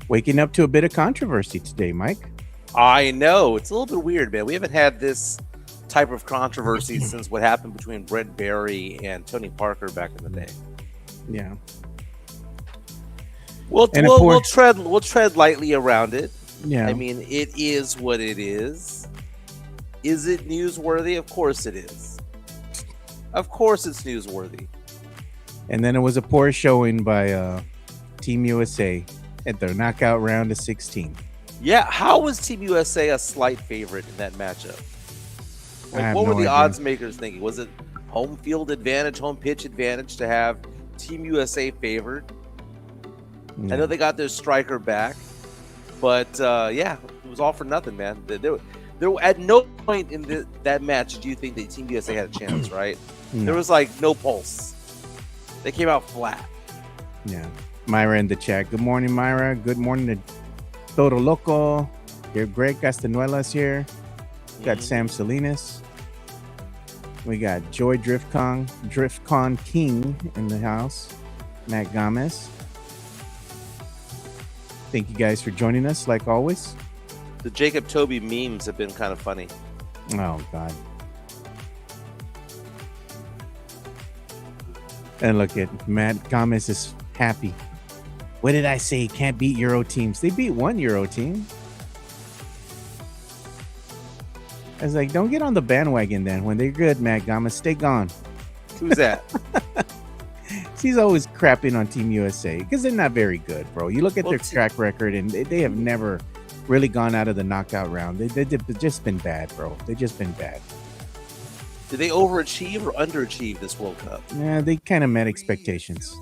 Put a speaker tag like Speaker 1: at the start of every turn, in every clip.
Speaker 1: Waking up to a bit of controversy today, Mike.
Speaker 2: I know. It's a little bit weird, man. We haven't had this type of controversy since what happened between Brent Barry and Tony Parker back in the day.
Speaker 1: Yeah.
Speaker 2: We'll
Speaker 1: And
Speaker 2: we'll, we'll tread lightly around it.
Speaker 1: yeah.
Speaker 2: I mean, it is what it is. Is it newsworthy? Of course it is. Of course it's newsworthy.
Speaker 1: And then it was a poor showing by Team USA at their knockout round of 16.
Speaker 2: Yeah, how was Team USA a slight favorite in that matchup? Like, what were the
Speaker 1: idea.
Speaker 2: odds makers thinking? Was it home field advantage, home pitch advantage to have Team USA favored?
Speaker 1: Yeah.
Speaker 2: I know they got their striker back, but yeah, it was all for nothing, man. There at no point in that match do you think that Team USA had a chance, right?
Speaker 1: No.
Speaker 2: There was like no pulse. They came out flat.
Speaker 1: Yeah. Myra in the chat. Good morning, Myra. Good morning to Todo Loco. Greg Castanuelas here. Got Sam Salinas. We got Joy DriftCon King in the house. Matt Gomez. Thank you guys for joining us, like always.
Speaker 2: The Jacob Tobey memes have been kind of funny.
Speaker 1: Oh, God. And look at Matt Gomez is happy. What did I say? Can't beat Euro teams. They beat one Euro team. I was like, don't get on the bandwagon then. When they're good, Matt Gomez, stay gone.
Speaker 2: Who's that?
Speaker 1: He's always crapping on Team USA because they're not very good, bro. You look at their track record, and they have never really gone out of the knockout round. They've just been bad, bro. They've just been bad.
Speaker 2: Did they overachieve or underachieve this World Cup?
Speaker 1: Yeah, they kind of met expectations.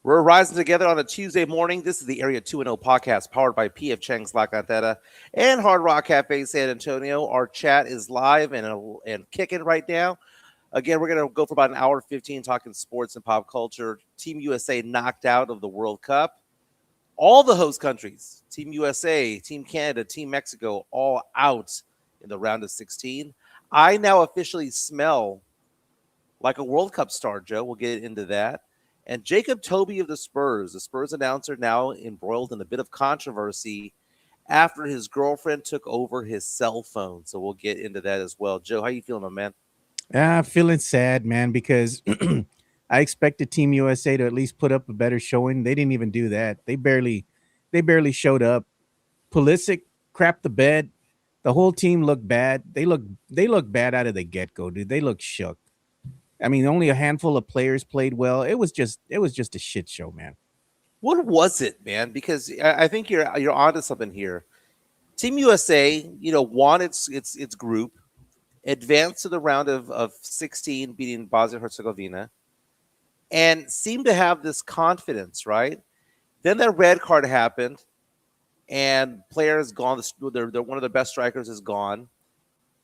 Speaker 2: We're rising together on a Tuesday morning. This is the Area 210 podcast powered by PF Chang's La Cantera and Hard Rock Cafe San Antonio. Our chat is live and kicking right now. Again, we're going to go for about an hour 15 talking sports and pop culture. Team USA knocked out of the World Cup. All the host countries, Team USA, Team Canada, Team Mexico, all out in the round of 16. I now officially smell like a World Cup star, Joe. We'll get into that. And Jacob Tobey of the Spurs announcer, now embroiled in a bit of controversy after his girlfriend took over his cell phone. So we'll get into that as well. Joe, how you feeling, my man?
Speaker 1: I'm feeling sad, man, because I expected Team USA to at least put up a better showing. They didn't even do that. They barely showed up. Pulisic crapped the bed. The whole team looked bad. They look bad out of the get-go, dude. They look shook. I mean, only a handful of players played well. It was just a shit show, man.
Speaker 2: What was it, man? Because I think you're onto something here. Team USA, won its group, advanced to the round of 16, beating Bosnia Herzegovina, and seemed to have this confidence, right? Then that red card happened, and players gone. They're one of their best strikers is gone.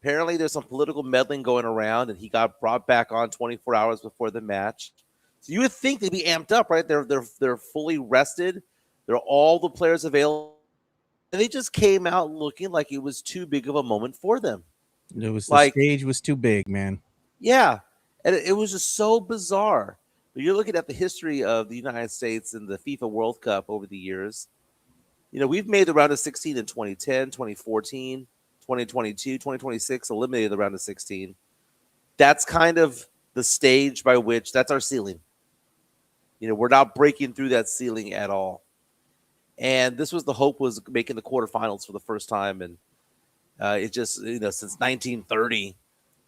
Speaker 2: Apparently, there's some political meddling going around, and he got brought back on 24 hours before the match. So you would think they'd be amped up, right? They're fully rested. They're all the players available, and they just came out looking like it was too big of a moment for them.
Speaker 1: It was the stage was too big, man.
Speaker 2: Yeah, and it was just so bizarre. But you're looking at the history of the United States and the FIFA World Cup over the years. We've made the round of 16 in 2010, 2014. 2022, 2026 eliminated the round of 16. That's kind of the stage by which that's our ceiling. We're not breaking through that ceiling at all. And this was the hope, was making the quarterfinals for the first time. And it just, since 1930.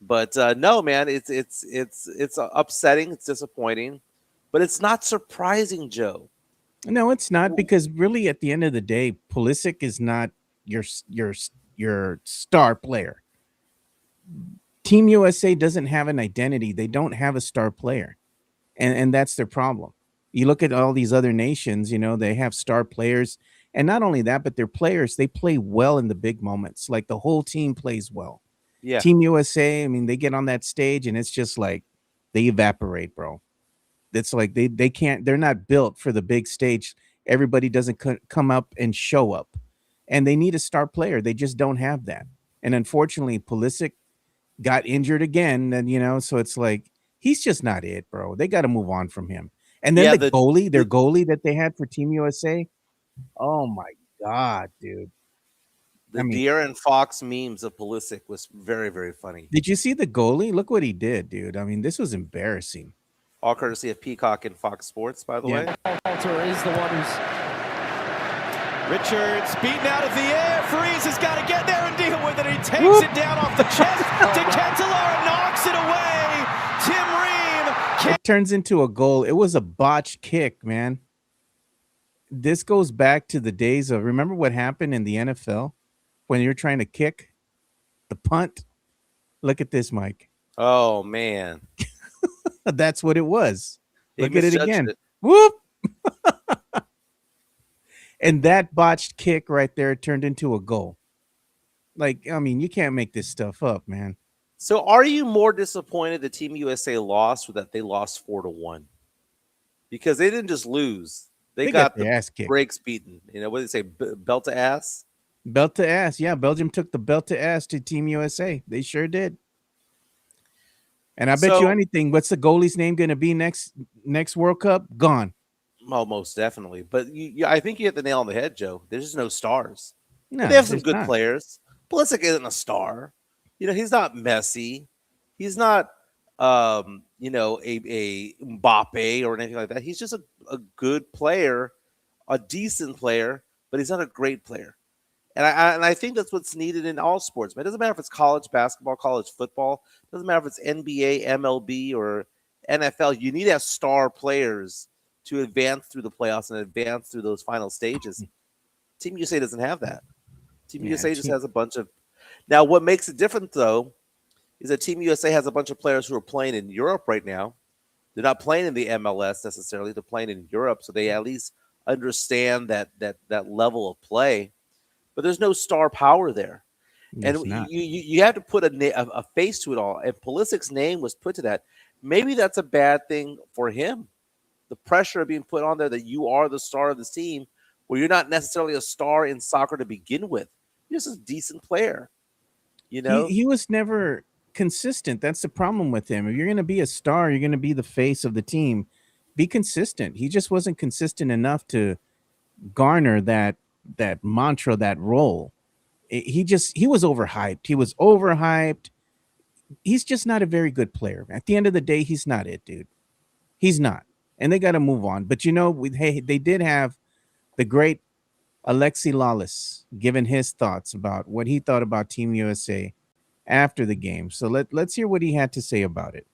Speaker 2: But no, man, it's upsetting. It's disappointing, but it's not surprising, Joe.
Speaker 1: No, it's not, because really at the end of the day, Pulisic is not your star player. Team USA doesn't have an identity. They don't have a star player. And that's their problem. You look at all these other nations, they have star players. And not only that, but their players, they play well in the big moments. Like the whole team plays well.
Speaker 2: Yeah.
Speaker 1: Team USA, I mean, they get on that stage and it's just like they evaporate, bro. It's like they can't. They're not built for the big stage. Everybody doesn't come up and show up, and they need a star player. They just don't have that. And unfortunately, Pulisic got injured again, and so it's like he's just not it, bro. They got to move on from him. And then
Speaker 2: Yeah,
Speaker 1: their
Speaker 2: the
Speaker 1: goalie that they had for Team USA. Oh my god, dude! I
Speaker 2: the
Speaker 1: mean,
Speaker 2: De'Aaron Fox memes of Pulisic was very, very funny.
Speaker 1: did you see the goalie? Look what he did, dude. I mean, this was embarrassing.
Speaker 2: All courtesy of Peacock and Fox Sports, by the
Speaker 1: Yeah.
Speaker 2: way.
Speaker 3: Walter is the one who's Richards beaten out of the air. Freeze has got to get there and deal with it. He takes it down off the chest to Kentalar and knocks it away. Tim Ream.
Speaker 1: It turns into a goal. It was a botched kick, man. This goes back to the days of, remember what happened in the NFL when you're trying to kick the punt? Look at this, Mike.
Speaker 2: Oh man,
Speaker 1: That's what it was.
Speaker 2: he
Speaker 1: Look at it
Speaker 2: misjudged
Speaker 1: again.
Speaker 2: it.
Speaker 1: Whoop. And that botched kick right there turned into a goal. Like, I mean, you can't make this stuff up, man.
Speaker 2: So, are you more disappointed that Team USA lost, or that they lost 4-1? Because they didn't just lose; they got
Speaker 1: their
Speaker 2: the
Speaker 1: ass kicked.
Speaker 2: brakes beaten. What do they say? Belt to ass.
Speaker 1: Belt to ass. Yeah, Belgium took the belt to ass to Team USA. They sure did. And I bet you
Speaker 2: So-
Speaker 1: anything, what's the goalie's name going to be next World Cup? Gone.
Speaker 2: Oh, most definitely. But I think you hit the nail on the head, Joe. There's just no stars.
Speaker 1: No,
Speaker 2: They have some
Speaker 1: there's
Speaker 2: good
Speaker 1: not.
Speaker 2: players. Pulisic isn't a star. He's not Messi. He's not, a Mbappe or anything like that. He's just a good player, a decent player, but he's not a great player. And I think that's what's needed in all sports. Man, it doesn't matter if it's college basketball, college football. It doesn't matter if it's NBA, MLB, or NFL. You need to have star players to advance through the playoffs and advance through those final stages. Team USA doesn't have that. Team
Speaker 1: Yeah,
Speaker 2: USA just has a bunch of. Now, what makes it different, though, is that Team USA has a bunch of players who are playing in Europe right now. They're not playing in the MLS necessarily. They're playing in Europe, so they at least understand that level of play. But there's no star power there.
Speaker 1: There's
Speaker 2: And
Speaker 1: not.
Speaker 2: you have to put a face to it all. And Pulisic's name was put to that. Maybe that's a bad thing for him. The pressure of being put on there that you are the star of the team, where you're not necessarily a star in soccer to begin with. You're just a decent player.
Speaker 1: He was never consistent. That's the problem with him. If you're going to be a star, you're going to be the face of the team. Be consistent. He just wasn't consistent enough to garner that mantra, that role. He was overhyped. He was overhyped. He's just not a very good player. At the end of the day, he's not it, dude. He's not. And they got to move on. But they did have the great Alexi Lawless giving his thoughts about what he thought about Team USA after the game. So let's hear what he had to say about it.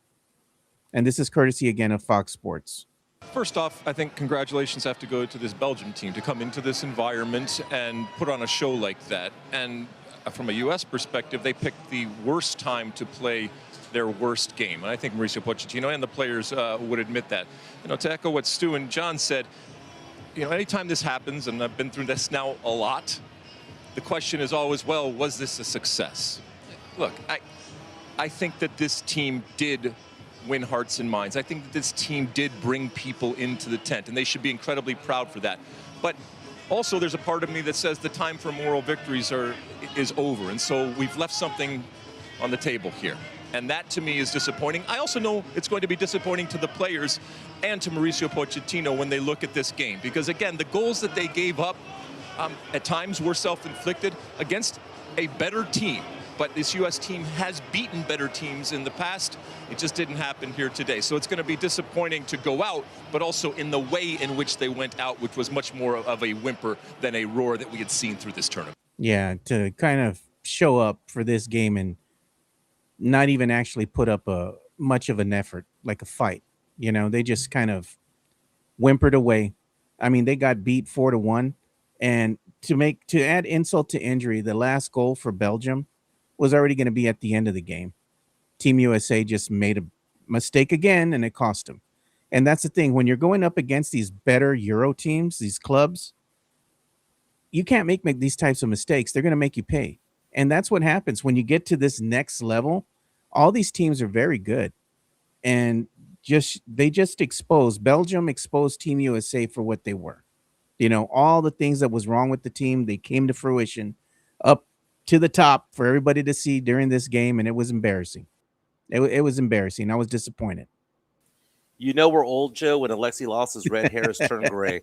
Speaker 1: And this is courtesy again of Fox Sports.
Speaker 4: First off, I think congratulations have to go to this Belgium team to come into this environment and put on a show like that. And from a U.S. perspective, they picked the worst time to play their worst game. And I think Mauricio Pochettino and the players would admit that. To echo what Stu and John said, anytime this happens, and I've been through this now a lot, the question is always, well, was this a success? Look, I think that this team did win hearts and minds. I think that this team did bring people into the tent, and they should be incredibly proud for that. But also, there's a part of me that says the time for moral victories is over, and so we've left something on the table here. And that, to me, is disappointing. I also know it's going to be disappointing to the players and to Mauricio Pochettino when they look at this game. Because, again, the goals that they gave up at times were self-inflicted against a better team. But this U.S. team has beaten better teams in the past. It just didn't happen here today. So it's going to be disappointing to go out, but also in the way in which they went out, which was much more of a whimper than a roar that we had seen through this tournament.
Speaker 1: Yeah, to kind of show up for this game and not even actually put up much of an effort, like a fight. They just kind of whimpered away. I mean, they got beat 4-1. And to add insult to injury, the last goal for Belgium was already going to be at the end of the game. Team USA just made a mistake again, and it cost them. And that's the thing. When you're going up against these better Euro teams, these clubs, you can't make these types of mistakes. They're going to make you pay. And that's what happens when you get to this next level. All these teams are very good. and they just exposed Belgium, exposed Team USA for what they were. All the things that was wrong with the team, they came to fruition up to the top for everybody to see during this game, and it was embarrassing. It was embarrassing. I was disappointed.
Speaker 2: We're old, Joe, when Alexi Lawless's red hair has turned gray.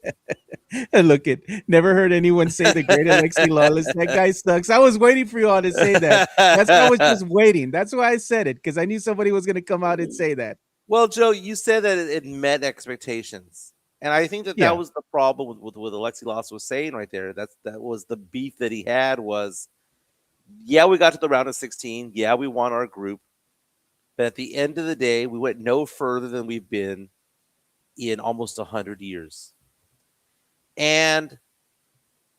Speaker 1: Look at never heard anyone say the great Alexi Lawless. That guy sucks. I was waiting for you all to say that. That's why I was just waiting. That's why I said it, because I knew somebody was going to come out and say that.
Speaker 2: Well, Joe, you said that it met expectations. And I think that
Speaker 1: Yeah.
Speaker 2: was the problem with what Alexi Lawless was saying right there. That was the beef that he had was, yeah, we got to the round of 16. Yeah, we won our group. But at the end of the day, we went no further than we've been in almost 100 years. And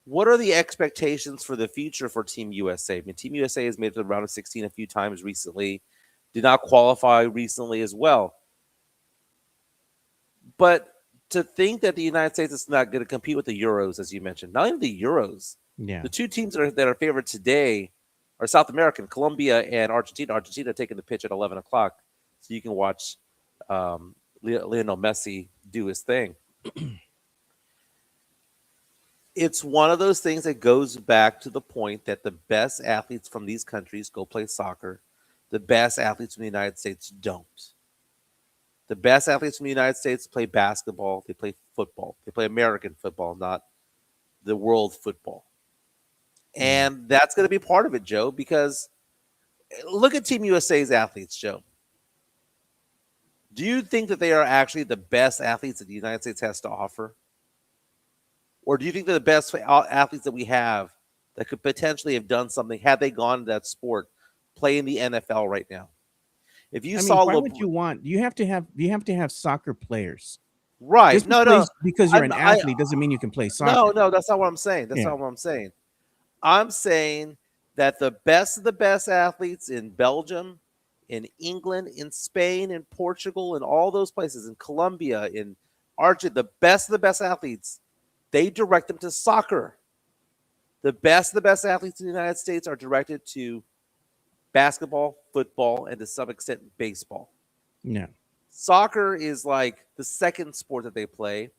Speaker 2: what are the expectations for the future for Team USA? I mean, Team USA has made it to the round of 16 a few times recently, did not qualify recently as well. But to think that the United States is not going to compete with the Euros, as you mentioned, not even the Euros.
Speaker 1: Yeah.
Speaker 2: The two teams that are favored today are South American, Colombia and Argentina. Argentina taking the pitch at 11 o'clock, so you can watch Lionel Messi do his thing. It's one of those things that goes back to the point that the best athletes from these countries go play soccer. The best athletes from the United States don't. The best athletes from the United States play basketball. They play football. They play American football, not the world football. And that's going to be part of it, Joe, because look at Team USA's athletes, Joe. Do you think that they are actually the best athletes that the United States has to offer? Or do you think they're the best athletes that we have that could potentially have done something had they gone to that sport, play in the NFL right now? If you saw,
Speaker 1: why would you want? You have to have soccer players,
Speaker 2: right?
Speaker 1: Just because you're an athlete doesn't mean you can play soccer.
Speaker 2: No, that's not what I'm saying. That's not what I'm saying. I'm saying that the best of the best athletes in Belgium, in England, in Spain, in Portugal, in all those places, in Colombia, in Argentina, the best of the best athletes, they direct them to soccer. The best of the best athletes in the United States are directed to basketball, football, and to some extent baseball.
Speaker 1: Yeah.
Speaker 2: Soccer is like the second sport that they play,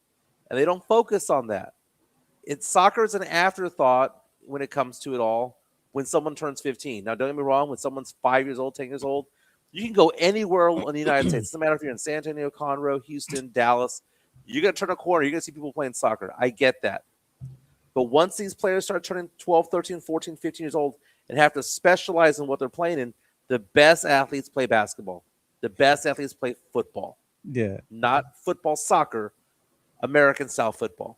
Speaker 2: and they don't focus on that. Soccer is an afterthought when it comes to it all when someone turns 15. Now, don't get me wrong, when someone's 5 years old, 10 years old, you can go anywhere in the United States. It doesn't matter if you're in San Antonio, Conroe, Houston, Dallas. You're going to turn a corner. You're going to see people playing soccer. I get that. But once these players start turning 12, 13, 14, 15 years old and have to specialize in what they're playing in, the best athletes play basketball. The best athletes play football.
Speaker 1: Yeah.
Speaker 2: Not football, soccer, American-style football.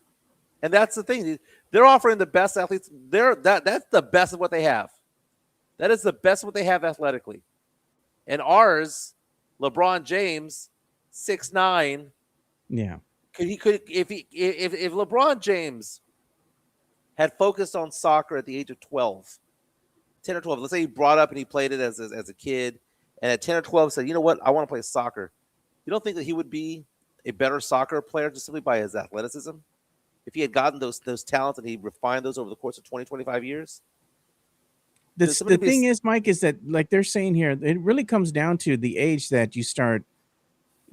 Speaker 2: And that's the thing. They're offering the best athletes. That's the best of what they have. That is the best of what they have athletically. And ours, LeBron James, 6'9".
Speaker 1: Yeah.
Speaker 2: If LeBron James had focused on soccer at the age of 12, 10 or 12, let's say he brought up and he played it as a kid, and at 10 or 12 said, you know what, I want to play soccer. You don't think that he would be a better soccer player just simply by his athleticism? If he had gotten those talents and he refined those over the course of 20, 25 years?
Speaker 1: The thing is, Mike, is that like they're saying here, it really comes down to the age that you start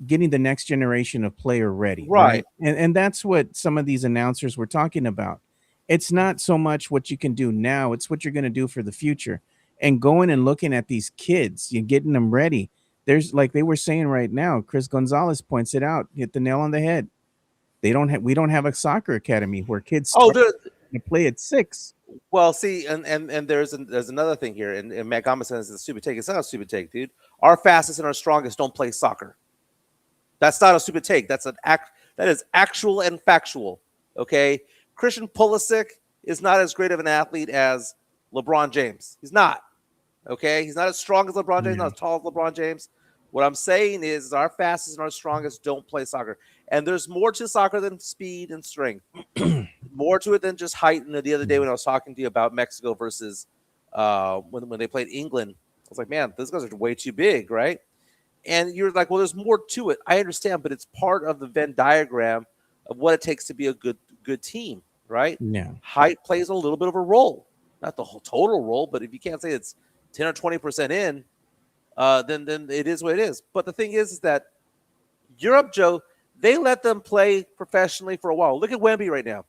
Speaker 1: getting the next generation of player ready.
Speaker 2: Right.
Speaker 1: And that's what some of these announcers were talking about. It's not so much what you can do now, it's what you're going to do for the future. And going and looking at these kids, you're getting them ready. There's, like they were saying right now, Chris Gonzalez points it out, hit the nail on the head. We don't have a soccer academy where kids start to play at 6.
Speaker 2: Well, see, and there's another thing here, and Matt Gama says it's a stupid take. It's not a stupid take, dude. Our fastest and our strongest don't play soccer. That's not a stupid take. That is actual and factual. Okay, Christian Pulisic is not as great of an athlete as LeBron James. He's not. Okay, he's not as strong as LeBron James, not as tall as LeBron James. What I'm saying is our fastest and our strongest don't play soccer. And there's more to soccer than speed and strength. More to it than just height. And the other day when I was talking to you about Mexico versus when they played England, I was like, man, those guys are way too big, right? And you're like, well, there's more to it. I understand, but it's part of the Venn diagram of what it takes to be a good team, right?
Speaker 1: Yeah.
Speaker 2: Height plays a little bit of a role. Not the whole total role, but if you can't say it's 10 or 20% in, then it is what it is. But the thing is that Europe, Joe, they let them play professionally for a while. Look at Wemby right now.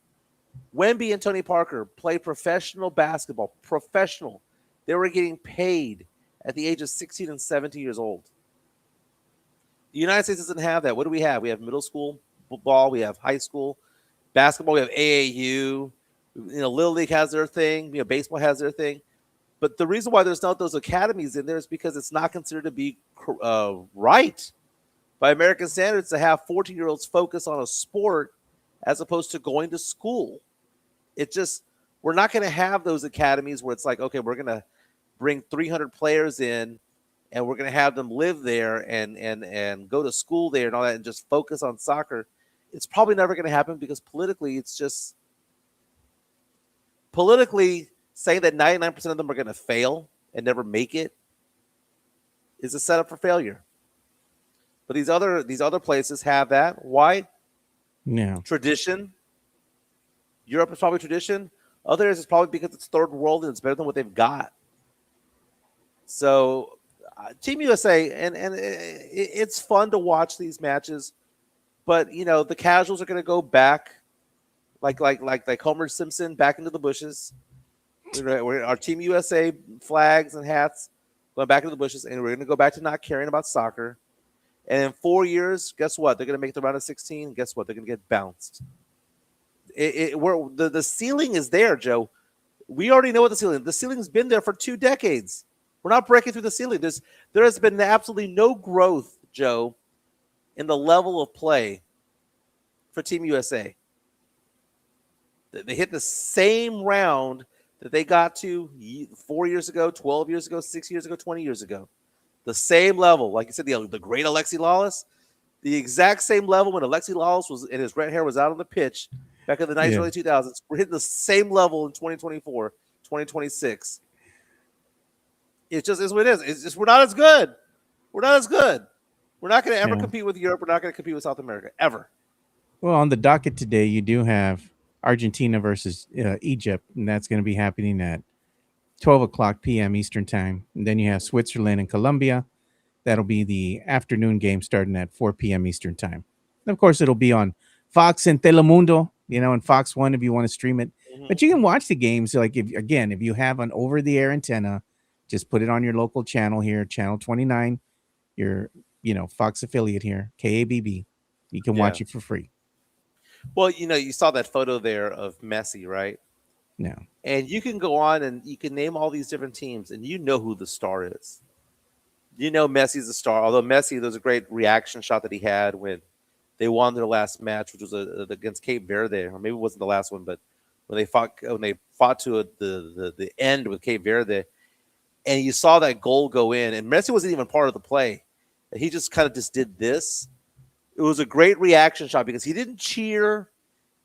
Speaker 2: Wemby and Tony Parker play professional basketball. Professional. They were getting paid at the age of 16 and 17 years old. The United States doesn't have that. What do we have? We have middle school ball. We have high school basketball. We have AAU. Little League has their thing. Baseball has their thing. But the reason why there's not those academies in there is because it's not considered to be right by American standards to have 14-year-olds focus on a sport as opposed to going to school. We're not going to have those academies where it's like, okay, we're going to bring 300 players in and we're going to have them live there and go to school there and all that and just focus on soccer. It's probably never going to happen because politically saying that 99% of them are going to fail and never make it is a setup for failure. But these other places have that. Why?
Speaker 1: Yeah.
Speaker 2: Tradition. Europe is probably tradition. Others is probably because it's third world and it's better than what they've got. So, Team USA, and it's fun to watch these matches, but the casuals are going to go back, like Homer Simpson, back into the bushes. Our Team USA flags and hats going back into the bushes, and we're going to go back to not caring about soccer. And in 4 years, guess what? They're going to make the round of 16. Guess what? They're going to get bounced. The ceiling is there, Joe. We already know what the ceiling is. The ceiling's been there for 2 decades. We're not breaking through the ceiling. There has been absolutely no growth, Joe, in the level of play for Team USA. They hit the same round that they got to 4 years ago, 12 years ago, 6 years ago, 20 years ago. The same level. Like you said, the great Alexi Lawless, the exact same level when Alexi Lawless was and his red hair was out on the pitch back in the 90s, early 2000s. We're hitting the same level in 2024, 2026. It just is what it is. It's just we're not as good. We're not as good. We're not going to ever compete with Europe. We're not going to compete with South America, ever.
Speaker 1: Well, on the docket today, you do have Argentina versus Egypt, and that's going to be happening at 12 o'clock p.m. Eastern time. And then you have Switzerland and Colombia. That'll be the afternoon game starting at 4 p.m. Eastern time. And of course, it'll be on Fox and Telemundo, and Fox 1 if you want to stream it. Mm-hmm. But you can watch the games. Like, if you have an over-the-air antenna, just put it on your local channel here, channel 29, your Fox affiliate here, KABB. You can watch it for free.
Speaker 2: Well, you saw that photo there of Messi, right?
Speaker 1: No.
Speaker 2: And you can go on and you can name all these different teams, and you know who the star is. Messi's the star. Although Messi, there's a great reaction shot that he had when they won their last match, which was against Cape Verde, or maybe it wasn't the last one, but when they fought to the end with Cape Verde, and you saw that goal go in, and Messi wasn't even part of the play. He just kind of just did this. It was a great reaction shot because he didn't cheer,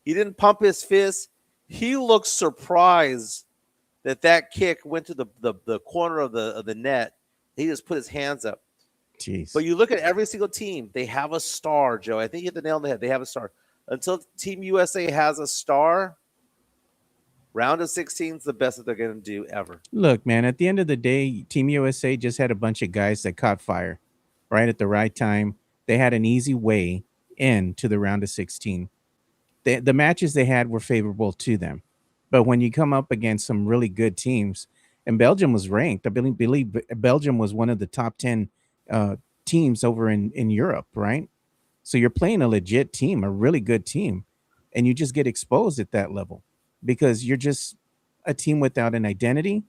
Speaker 2: he didn't pump his fist. He looked surprised that kick went to the corner of the net. He just put his hands up.
Speaker 1: Jeez.
Speaker 2: But you look at every single team, they have a star, Joe. I think you hit the nail on the head. They have a star. Until Team USA has a star, round of 16 is the best that they're going to do ever.
Speaker 1: Look, man, at the end of the day, Team USA just had a bunch of guys that caught fire right at the right time. They had an easy way into the round of 16. The matches they had were favorable to them. But when you come up against some really good teams, and Belgium was ranked, I believe Belgium was one of the top 10 teams over in Europe, right? So you're playing a legit team, a really good team, and you just get exposed at that level because you're just a team without an identity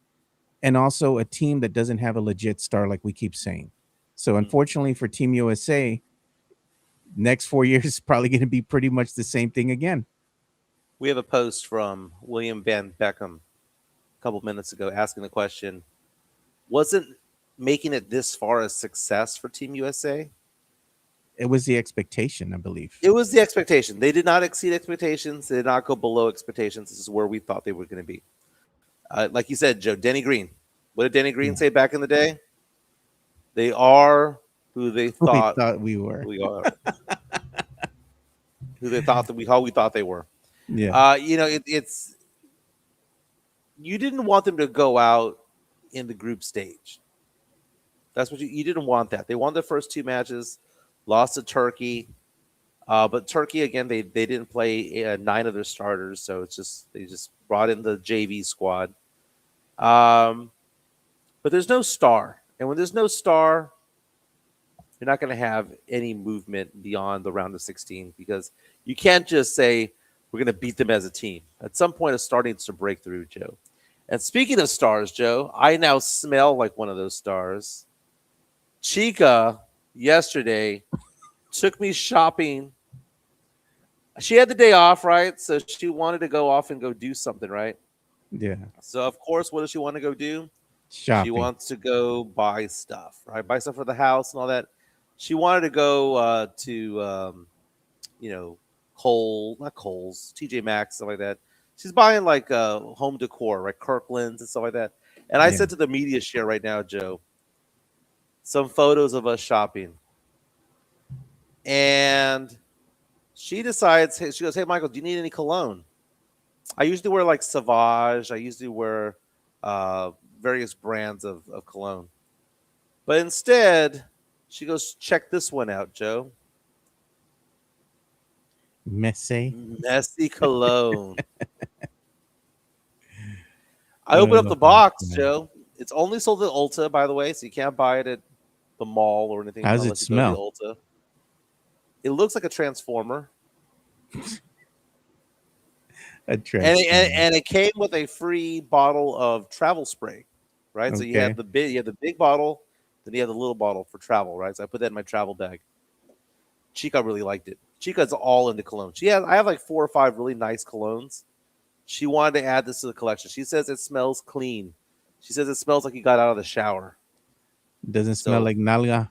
Speaker 1: and also a team that doesn't have a legit star like we keep saying. So unfortunately for Team USA, next 4 years is probably going to be pretty much the same thing again.
Speaker 2: We have a post from William Van Beckham a couple minutes ago asking the question, wasn't making it this far a success for Team USA?
Speaker 1: It was the expectation, I believe.
Speaker 2: It was the expectation. They did not exceed expectations. They did not go below expectations. This is where we thought they were going to be. Like you said, Joe, Denny Green. What did Denny Green say back in the day? They are who they thought
Speaker 1: we were.
Speaker 2: We are. Who they thought how we thought they were.
Speaker 1: Yeah.
Speaker 2: It's you didn't want them to go out in the group stage. That's what you didn't want that. They won the first 2 matches, lost to Turkey. But Turkey again, they didn't play 9 of their starters, so they just brought in the JV squad. But there's no star, and when there's no star, you're not going to have any movement beyond the round of 16 because you can't just say we're going to beat them as a team. At some point, a star needs to break through, Joe. And speaking of stars, Joe, I now smell like one of those stars. Chica yesterday took me shopping. She had the day off, right? So she wanted to go off and go do something, right?
Speaker 1: Yeah.
Speaker 2: So, of course, what does she want to go do?
Speaker 1: Shopping.
Speaker 2: She wants to go buy stuff, right? Buy stuff for the house and all that. She wanted to go to, not Kohl's, TJ Maxx, stuff like that. She's buying like home decor, right? Kirkland's and stuff like that. And I said to the media share right now, Joe, some photos of us shopping. And she decides, she goes, hey, Michael, do you need any cologne? I usually wear like Sauvage. I usually wear various brands of cologne. But instead, she goes, check this one out, Joe.
Speaker 1: Messy
Speaker 2: cologne. I opened up the box, Joe. It's only sold at Ulta, by the way, so you can't buy it at the mall or anything.
Speaker 1: How does it smell?
Speaker 2: Ulta. It looks like a transformer. And it came with a free bottle of travel spray, right? Okay. So you have the big bottle, then you have the little bottle for travel, right? So I put that in my travel bag. Chica really liked it. Chica's all into cologne. I have like 4 or 5 really nice colognes. She wanted to add this to the collection. She says it smells clean. She says it smells like you got out of the shower.
Speaker 1: Doesn't smell like nalga.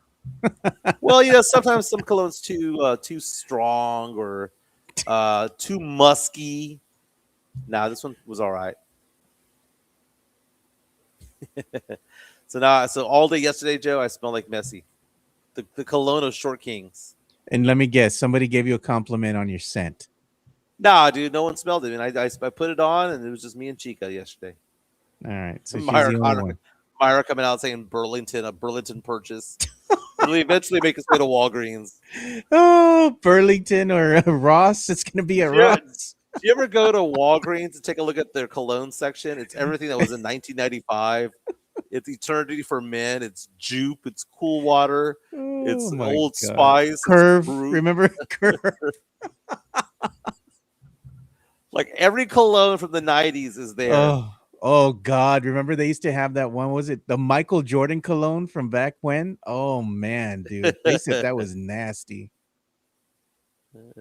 Speaker 2: Well, sometimes some colognes too strong or too musky. Nah, this one was all right. So all day yesterday, Joe, I smelled like Messi. The cologne of Short Kings.
Speaker 1: And let me guess, somebody gave you a compliment on your scent.
Speaker 2: Nah, dude, no one smelled it. And I put it on, and it was just me and Chica yesterday.
Speaker 1: All right. So
Speaker 2: Myra coming out saying a Burlington purchase. It'll eventually make us go to Walgreens.
Speaker 1: Oh, Burlington or Ross. It's going to be a Ross.
Speaker 2: Do you ever go to Walgreens and take a look at their cologne section? It's everything that was in 1995. It's Eternity for Men. It's Jupe. It's Cool Water. It's Old Spice.
Speaker 1: Curve. Remember Curve?
Speaker 2: Like every cologne from the 90s is there.
Speaker 1: Oh God. Remember they used to have that one, was it the Michael Jordan cologne from back when? Oh man, dude. They said that was nasty.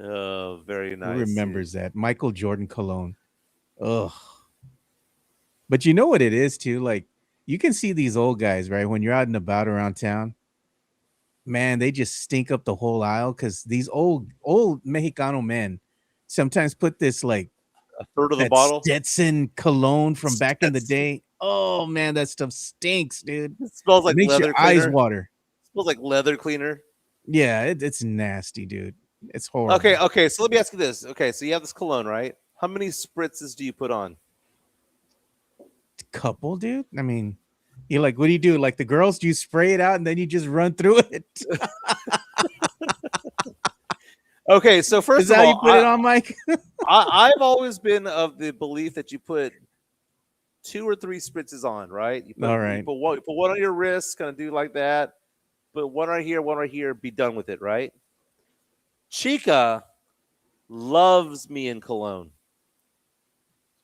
Speaker 2: Oh, very nice.
Speaker 1: Who remembers that? Michael Jordan cologne. Ugh. But you know what it is too? Like you can see these old guys, right? When you're out and about around town, man, they just stink up the whole aisle because these old Mexicano men sometimes put this like
Speaker 2: a third of the bottle
Speaker 1: Stetson cologne from back in the day. Oh man, that stuff stinks, dude.
Speaker 2: It smells like
Speaker 1: makes
Speaker 2: leather
Speaker 1: your
Speaker 2: cleaner.
Speaker 1: eyes water.
Speaker 2: It smells like leather cleaner.
Speaker 1: Yeah, it's nasty, dude. It's horrible.
Speaker 2: Okay. So let me ask you this. Okay, so you have this cologne, right? How many spritzes do you put on?
Speaker 1: Couple, dude. I mean, you like, what do you do? Like the girls, do you spray it out and then you just run through it?
Speaker 2: Okay, so first of all,
Speaker 1: you put it on, Mike?
Speaker 2: I've always been of the belief that you put 2 or 3 spritzes on, right?
Speaker 1: All right.
Speaker 2: You put one on your wrist, kind of do like that. Put one right here, be done with it, right? Chica loves me in cologne.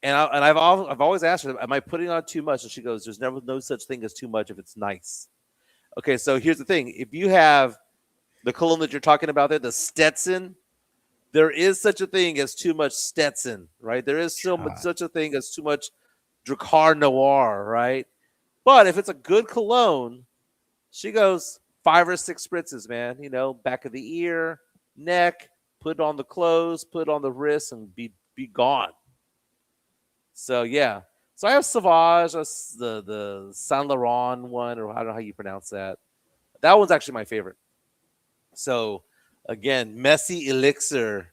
Speaker 2: And I've always asked her, am I putting on too much? And she goes, there's no such thing as too much if it's nice. Okay, so here's the thing. If you have the cologne that you're talking about there, the Stetson, there is such a thing as too much Stetson, right? There is such a thing as too much Dracar Noir, right? But if it's a good cologne, she goes 5 or 6 spritzes, man. Back of the ear, neck, put it on the clothes, put it on the wrist, and be gone. So yeah, so I have Sauvage, the Saint Laurent one, or I don't know how you pronounce that. That one's actually my favorite. So again, Messy Elixir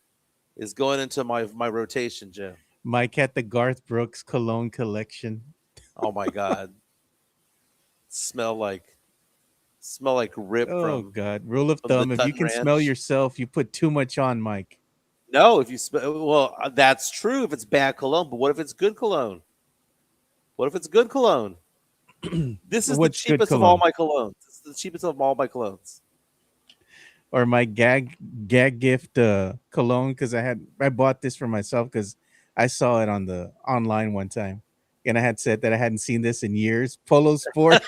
Speaker 2: is going into my rotation, Joe.
Speaker 1: Mike had the Garth Brooks cologne collection.
Speaker 2: Oh my God, smell like Smell like rip
Speaker 1: Oh
Speaker 2: from
Speaker 1: God! Rule of
Speaker 2: the
Speaker 1: thumb: if you
Speaker 2: Dutton
Speaker 1: can smell
Speaker 2: Ranch.
Speaker 1: yourself, you put too much on, Mike.
Speaker 2: No, if you smell, well, that's true if it's bad cologne. But what if it's good cologne? What if it's good cologne? This is the
Speaker 1: What's good
Speaker 2: cheapest of all
Speaker 1: cologne?
Speaker 2: my colognes. This is the cheapest of all my colognes.
Speaker 1: Or my gag gift cologne, because I bought this for myself because I saw it on the online one time, and I had said that I hadn't seen this in years. Polo Sport.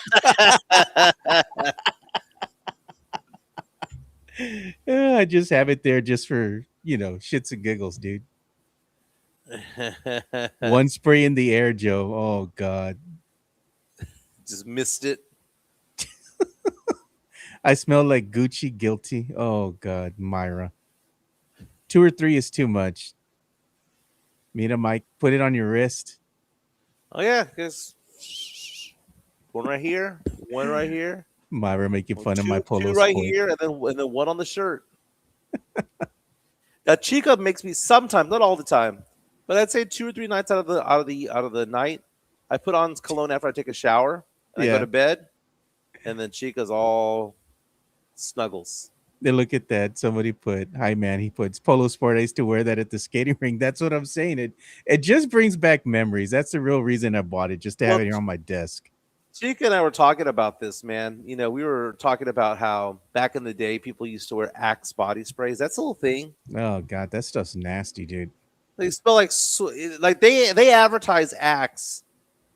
Speaker 1: Yeah, I just have it there just for shits and giggles, dude. One spray in the air, Joe. Oh God,
Speaker 2: Just missed it.
Speaker 1: I smell like Gucci guilty. Oh God, Myra. 2 or 3 is too much. Mira, Mike, put it on your wrist.
Speaker 2: Oh yeah, because one right here, one right here,
Speaker 1: Myra making
Speaker 2: well,
Speaker 1: fun of my
Speaker 2: two
Speaker 1: Polo
Speaker 2: right
Speaker 1: Sport.
Speaker 2: here, and then one on the shirt. That Chica makes me sometimes, not all the time, but I'd say 2 or 3 nights out of the night, I put on cologne after I take a shower and I go
Speaker 1: Yeah.
Speaker 2: to bed, and then Chica's all snuggles.
Speaker 1: They look at that. Somebody put, "Hi man." He puts Polo Sport. I used to wear that at the skating rink. That's what I'm saying. It just brings back memories. That's the real reason I bought it, just to have
Speaker 2: Well,
Speaker 1: it here on my desk.
Speaker 2: Chica and I were talking about this, man. We were talking about how back in the day people used to wear Axe body sprays. That's a little thing.
Speaker 1: Oh God, that stuff's nasty, dude.
Speaker 2: They smell like they advertise Axe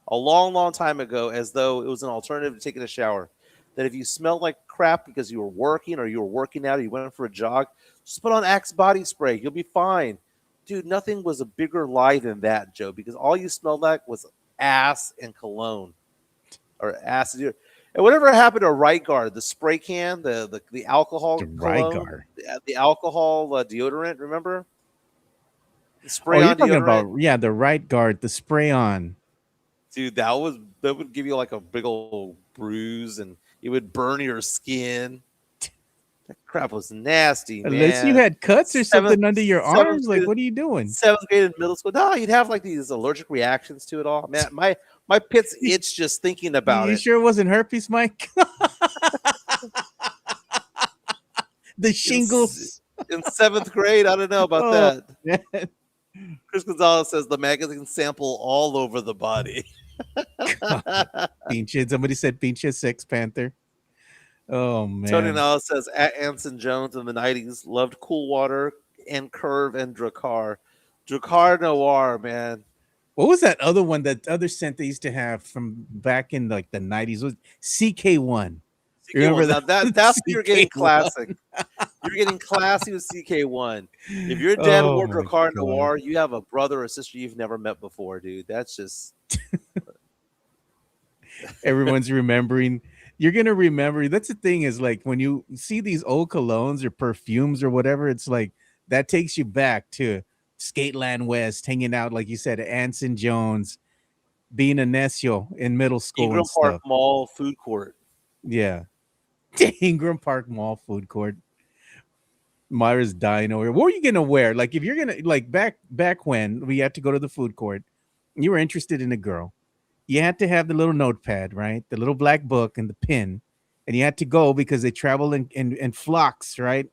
Speaker 2: a long, long time ago as though it was an alternative to taking a shower. That if you smelled like crap because you were working or you were working out or you went for a jog, just put on Axe body spray. You'll be fine. Dude, nothing was a bigger lie than that, Joe, because all you smelled like was ass and cologne or ass. And whatever happened to Right Guard, the spray can, the alcohol
Speaker 1: The
Speaker 2: cologne,
Speaker 1: Rygar.
Speaker 2: the alcohol deodorant, remember? The
Speaker 1: Oh,
Speaker 2: spray
Speaker 1: you're
Speaker 2: on
Speaker 1: talking
Speaker 2: deodorant.
Speaker 1: about, the right guard, the spray on.
Speaker 2: Dude, that would give you like a big old bruise and it would burn your skin. That crap was nasty,
Speaker 1: Unless you
Speaker 2: man.
Speaker 1: had cuts or
Speaker 2: Seventh,
Speaker 1: something under your
Speaker 2: seventh
Speaker 1: arms, like
Speaker 2: grade,
Speaker 1: what are you doing?
Speaker 2: seventh grade in middle school. No, you'd have like these allergic reactions to it all. Man, my pits itch just thinking about
Speaker 1: You
Speaker 2: it.
Speaker 1: sure it wasn't herpes, Mike? The
Speaker 2: In s-
Speaker 1: shingles.
Speaker 2: in seventh grade, I don't know about
Speaker 1: Oh
Speaker 2: that.
Speaker 1: man.
Speaker 2: Chris Gonzalez says the magazine sample all over the body.
Speaker 1: Pinche. Somebody said Pinche Sex Panther. Oh
Speaker 2: Tony
Speaker 1: man.
Speaker 2: Nall says at Anson Jones in the 90s loved Cool Water and Curve and Dracar. Dracar Noir, man.
Speaker 1: What was that other one? That other scent they used to have from back in like the 90s was CK1. Remember
Speaker 2: CK1. Now
Speaker 1: that?
Speaker 2: that's you're getting
Speaker 1: CK1.
Speaker 2: classic. You're getting classy with CK1. If your dad
Speaker 1: Oh
Speaker 2: wore
Speaker 1: my
Speaker 2: Dracar
Speaker 1: god.
Speaker 2: Noir, you have a brother or sister you've never met before, dude. That's just
Speaker 1: Everyone's remembering. You're gonna remember. That's the thing, is like when you see these old colognes or perfumes or whatever, it's like that takes you back to Skateland West, hanging out, like you said, at Anson Jones, being a necio in middle school and
Speaker 2: Ingram Park
Speaker 1: stuff.
Speaker 2: Mall food court.
Speaker 1: Yeah. Ingram Park Mall food court. Myra's dying over here. What were you gonna wear? Like if you're gonna, like, back when we had to go to the food court, you were interested in a girl. You had to have the little notepad, right? The little black book and the pen. And you had to go because they travel in flocks, right?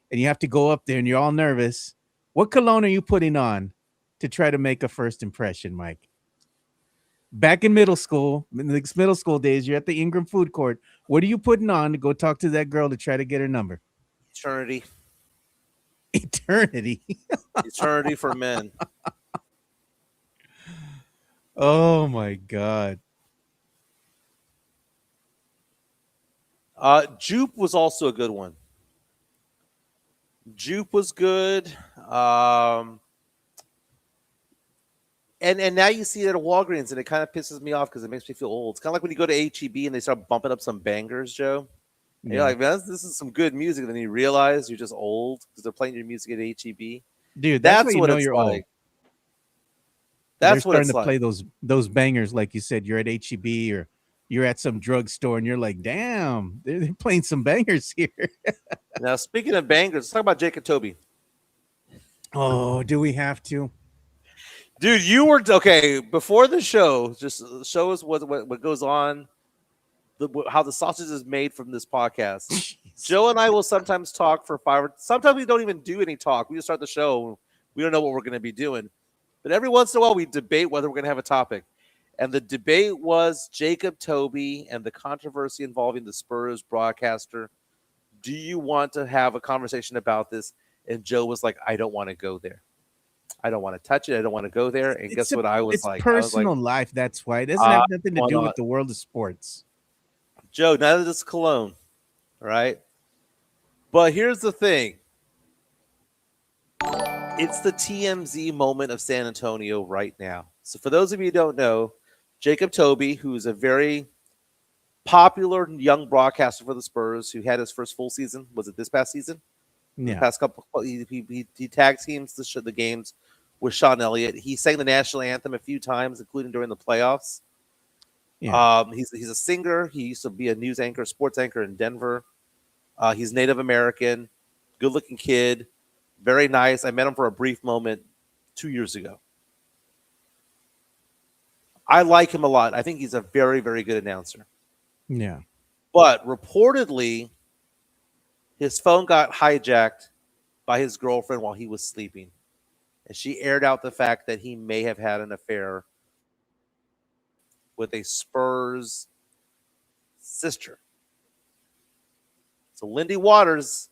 Speaker 1: And you have to go up there and you're all nervous. What cologne are you putting on to try to make a first impression, Mike? Back in the middle school days, you're at the Ingram food court. What are you putting on to go talk to that girl to try to get her number?
Speaker 2: Eternity.
Speaker 1: Eternity.
Speaker 2: Eternity for men.
Speaker 1: Oh my God.
Speaker 2: Jupe was also a good one. Jupe was good. And now you see it at Walgreens, and it kind of pisses me off because it makes me feel old. It's kind of like when you go to HEB and they start bumping up some bangers, Joe. And you're like, man, this is some good music. And then you realize you're just old because they're playing your music at HEB.
Speaker 1: Dude, that's
Speaker 2: That's
Speaker 1: how you
Speaker 2: what
Speaker 1: know
Speaker 2: it's
Speaker 1: you're
Speaker 2: like.
Speaker 1: old.
Speaker 2: That's
Speaker 1: They're
Speaker 2: what
Speaker 1: starting
Speaker 2: it's
Speaker 1: to
Speaker 2: like.
Speaker 1: play those bangers, like you said. You're at HEB or you're at some drugstore, and you're like, damn, they're playing some bangers here.
Speaker 2: Now, speaking of bangers, let's talk about Jake and Tobey.
Speaker 1: Oh, do we have to?
Speaker 2: Dude, you were okay before the show. Just show us what goes on how the sausage is made from this podcast.
Speaker 1: Jeez.
Speaker 2: Joe and I will sometimes talk for 5 or sometimes we don't even do any talk. We just start the show. We don't know what we're going to be doing. But every once in a while we debate whether we're going to have a topic. And the debate was Jacob Tobey and the controversy involving the Spurs broadcaster. Do you want to have a conversation about this? And Joe was like, I don't want to go there. I don't want to touch it. I don't want to go there. And guess what I was
Speaker 1: it's
Speaker 2: like?
Speaker 1: personal
Speaker 2: I was like,
Speaker 1: life. That's why it doesn't have nothing to
Speaker 2: why
Speaker 1: do
Speaker 2: not?
Speaker 1: with the world of sports.
Speaker 2: Joe, neither does cologne. All right. But here's the thing. It's the TMZ moment of San Antonio right now. So for those of you who don't know, Jacob Tobey, who's a very popular young broadcaster for the Spurs, who had his first full season, was it this past season? The
Speaker 1: Yeah.
Speaker 2: past couple, he tag teams the games with Sean Elliott. He sang the national anthem a few times, including during the playoffs.
Speaker 1: Yeah.
Speaker 2: He's a singer. He used to be a news anchor, sports anchor in Denver. He's Native American, good-looking kid, very nice. I met him for a brief moment 2 years ago. I like him a lot. I think he's a very, very good announcer.
Speaker 1: Yeah.
Speaker 2: But reportedly, his phone got hijacked by his girlfriend while he was sleeping. And she aired out the fact that he may have had an affair with a Spurs sister. So Lindy Waters,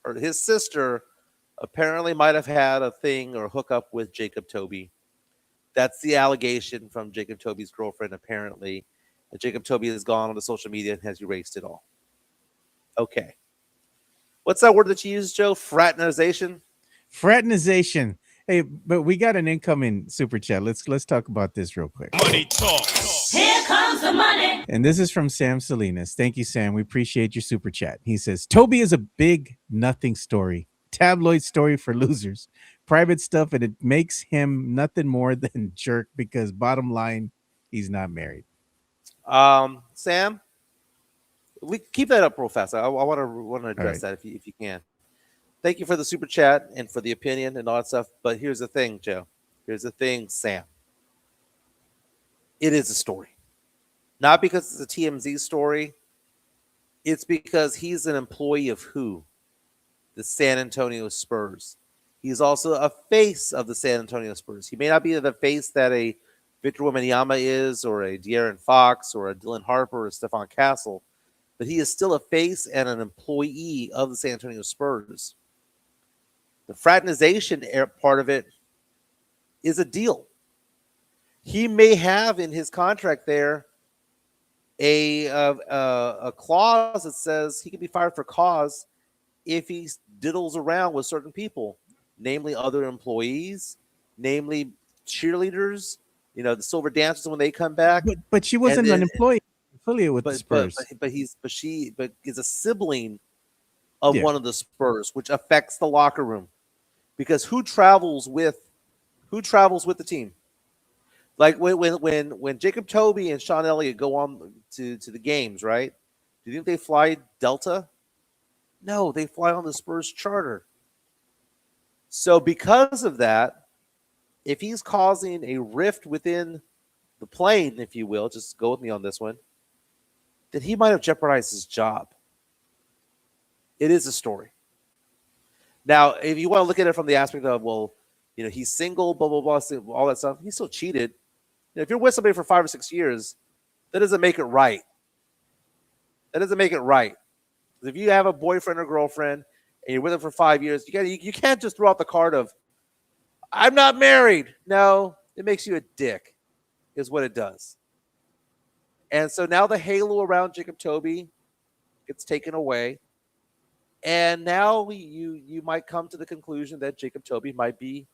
Speaker 2: or his sister, apparently might have had a thing or hookup with Jacob Tobey. That's the allegation from Jacob Tobey's girlfriend, apparently. And Jacob Tobey has gone on to social media and has erased it all. Okay. What's that word that you use, Joe? Fraternization?
Speaker 1: Fraternization. Hey, but we got an incoming super chat. Let's talk about this real quick.
Speaker 3: Money talk.
Speaker 5: Here comes the money.
Speaker 1: And this is from Sam Salinas. Thank you, Sam. We appreciate your super chat. He says, Tobey is a big nothing story, tabloid story for losers, private stuff, and it makes him nothing more than jerk because bottom line, he's not married.
Speaker 2: Sam, we keep that up real fast. I want to address
Speaker 1: right.
Speaker 2: that if you can. Thank you for the super chat and for the opinion and all that stuff. But here's the thing, Joe. Here's the thing, Sam. It is a story. Not because it's a TMZ story. It's because he's an employee of who? The San Antonio Spurs. He's also a face of the San Antonio Spurs. He may not be the face that a Victor Wembanyama is, or a De'Aaron Fox, or a Dylan Harper, or a Stephon Castle, but he is still a face and an employee of the San Antonio Spurs. The fraternization part of it is a deal. He may have in his contract there a clause that says he can be fired for cause if he diddles around with certain people, namely other employees, namely cheerleaders, the silver dancers when they come back.
Speaker 1: But she wasn't an employee affiliate with the Spurs.
Speaker 2: But she is a sibling of one of the Spurs, which affects the locker room. Because who travels with the team? Like when Jacob Tobey and Sean Elliott go on to the games, right? Do you think they fly Delta? No, they fly on the Spurs charter. So because of that, if he's causing a rift within the plane, if you will, just go with me on this one, then he might have jeopardized his job. It is a story. Now, if you want to look at it from the aspect of, he's single, blah, blah, blah, all that stuff, he still cheated. If you're with somebody for 5 or 6 years, that doesn't make it right. That doesn't make it right. If you have a boyfriend or girlfriend and you're with them for 5 years, you can't just throw out the card of, I'm not married. No, it makes you a dick, is what it does. And so now the halo around Jacob Tobey gets taken away. And now you might come to the conclusion that Jacob Tobey might be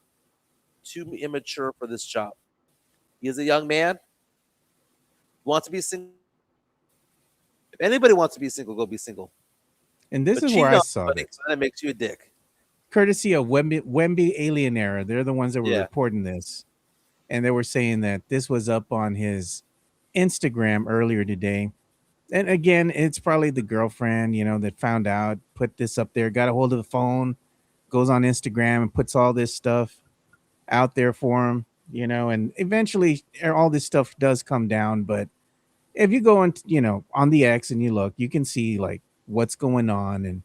Speaker 2: too immature for this job. He is a young man, wants to be single. If anybody wants to be single, go be single.
Speaker 1: And this
Speaker 2: But
Speaker 1: is where I saw it.
Speaker 2: That makes you a dick.
Speaker 1: Courtesy of Wemby Alienera. They're the ones that were reporting this. And they were saying that this was up on his Instagram earlier today. And again, it's probably the girlfriend, that found out, put this up there, got a hold of the phone, goes on Instagram and puts all this stuff out there for him, and eventually all this stuff does come down. But if you go on, on the X and you look, you can see like what's going on and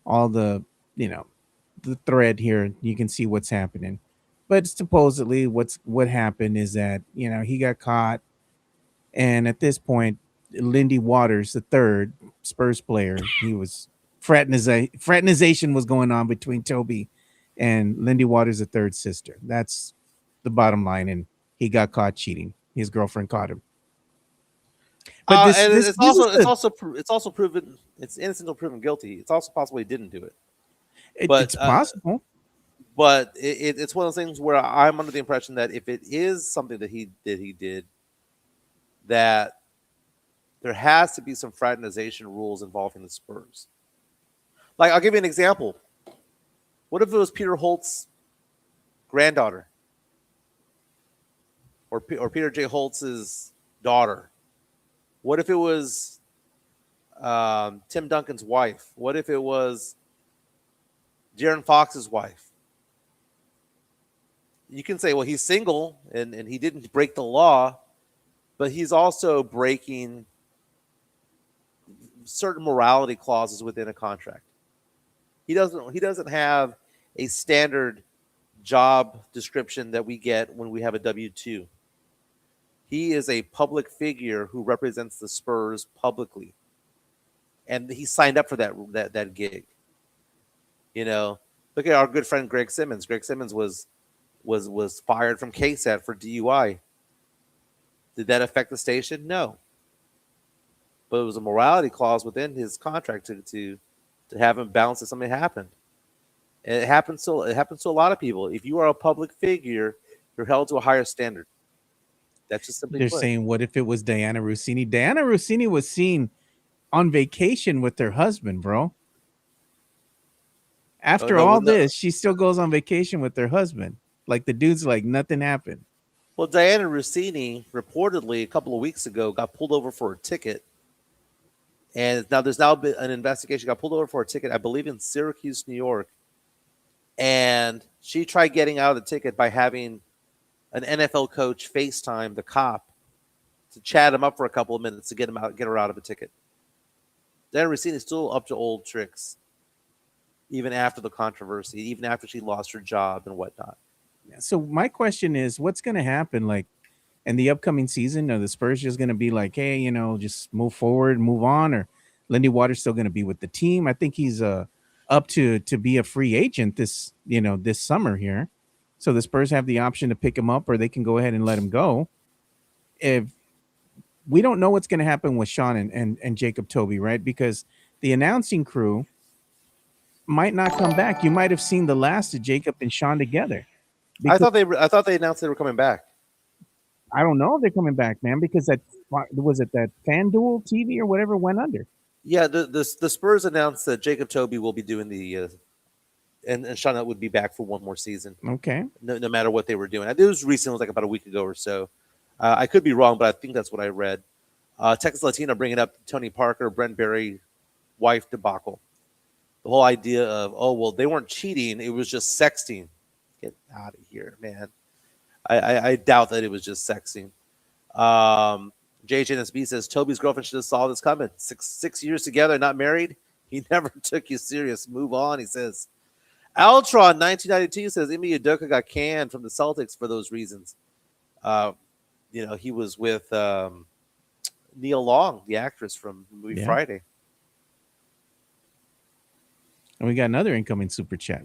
Speaker 1: all the, the thread here. You can see what's happening. But supposedly, what happened is that he got caught, and at this point, Lindy Waters, the third Spurs player, he was fraternization was going on between Tobey and Lindy Waters, the third sister. That's the bottom line, and he got caught cheating. His girlfriend caught him. But
Speaker 2: And
Speaker 1: this
Speaker 2: it's also proven it's innocent until proven guilty. It's also possible he didn't do it.
Speaker 1: It's possible.
Speaker 2: But it's one of those things where I'm under the impression that if it is something that he did, that there has to be some fraternization rules involving the Spurs. Like, I'll give you an example. What if it was Peter Holt's granddaughter, or Peter J. Holtz's daughter? What if it was Tim Duncan's wife? What if it was De'Aaron Fox's wife? You can say, well, he's single and he didn't break the law, but he's also breaking certain morality clauses within a contract. He doesn't have a standard job description that we get when we have a W-2. He is a public figure who represents the Spurs publicly, and he signed up for that gig. Look at our good friend Greg Simmons. Greg Simmons was fired from KSAT for DUI. Did that affect the station? No. But it was a morality clause within his contract to have him bounce if something happened. And it happens to a lot of people. If you are a public figure, you're held to a higher standard. That's just simply
Speaker 1: They're
Speaker 2: put.
Speaker 1: saying, what if it was Diana Rossini? Diana Rossini was seen on vacation with her husband, bro. After all this, she still goes on vacation with her husband. Like, the dude's like nothing happened.
Speaker 2: Well, Diana Rossini reportedly a couple of weeks ago got pulled over for a ticket. And there's now been an investigation. Got pulled over for a ticket, I believe, in Syracuse, New York. And she tried getting out of the ticket by having an NFL coach FaceTime the cop to chat him up for a couple of minutes to get her out of a ticket. Diana Rossini is still up to old tricks, even after the controversy, even after she lost her job and whatnot.
Speaker 1: So my question is, what's going to happen? Like, in the upcoming season, are the Spurs just going to be like, hey, just move forward, move on, or Lindy Waters still going to be with the team? I think he's up to be a free agent this summer here. So the Spurs have the option to pick him up, or they can go ahead and let him go. If we don't know what's going to happen with Sean and Jacob Tobey, right? Because the announcing crew might not come back. You might have seen the last of Jacob and Sean together.
Speaker 2: I thought they announced they were coming back.
Speaker 1: I don't know if they're coming back, man, because that FanDuel TV or whatever went under.
Speaker 2: Yeah, the Spurs announced that Jacob Tobey will be doing and Sean would be back for one more season.
Speaker 1: Okay.
Speaker 2: No matter what they were doing. It was recent. It was like about a week ago or so. I could be wrong, but I think that's what I read. Texas Latino bringing up Tony Parker, Brent Berry wife debacle. The whole idea of, they weren't cheating. It was just sexting. Get out of here, man. I doubt that it was just sexting. JHNSB says Toby's girlfriend should have saw this coming. Six years together, not married. He never took you serious. Move on, he says. Altron 1992 says Ime Udoka got canned from the Celtics for those reasons. He was with Nia Long, the actress from the movie Friday.
Speaker 1: And we got another incoming super chat.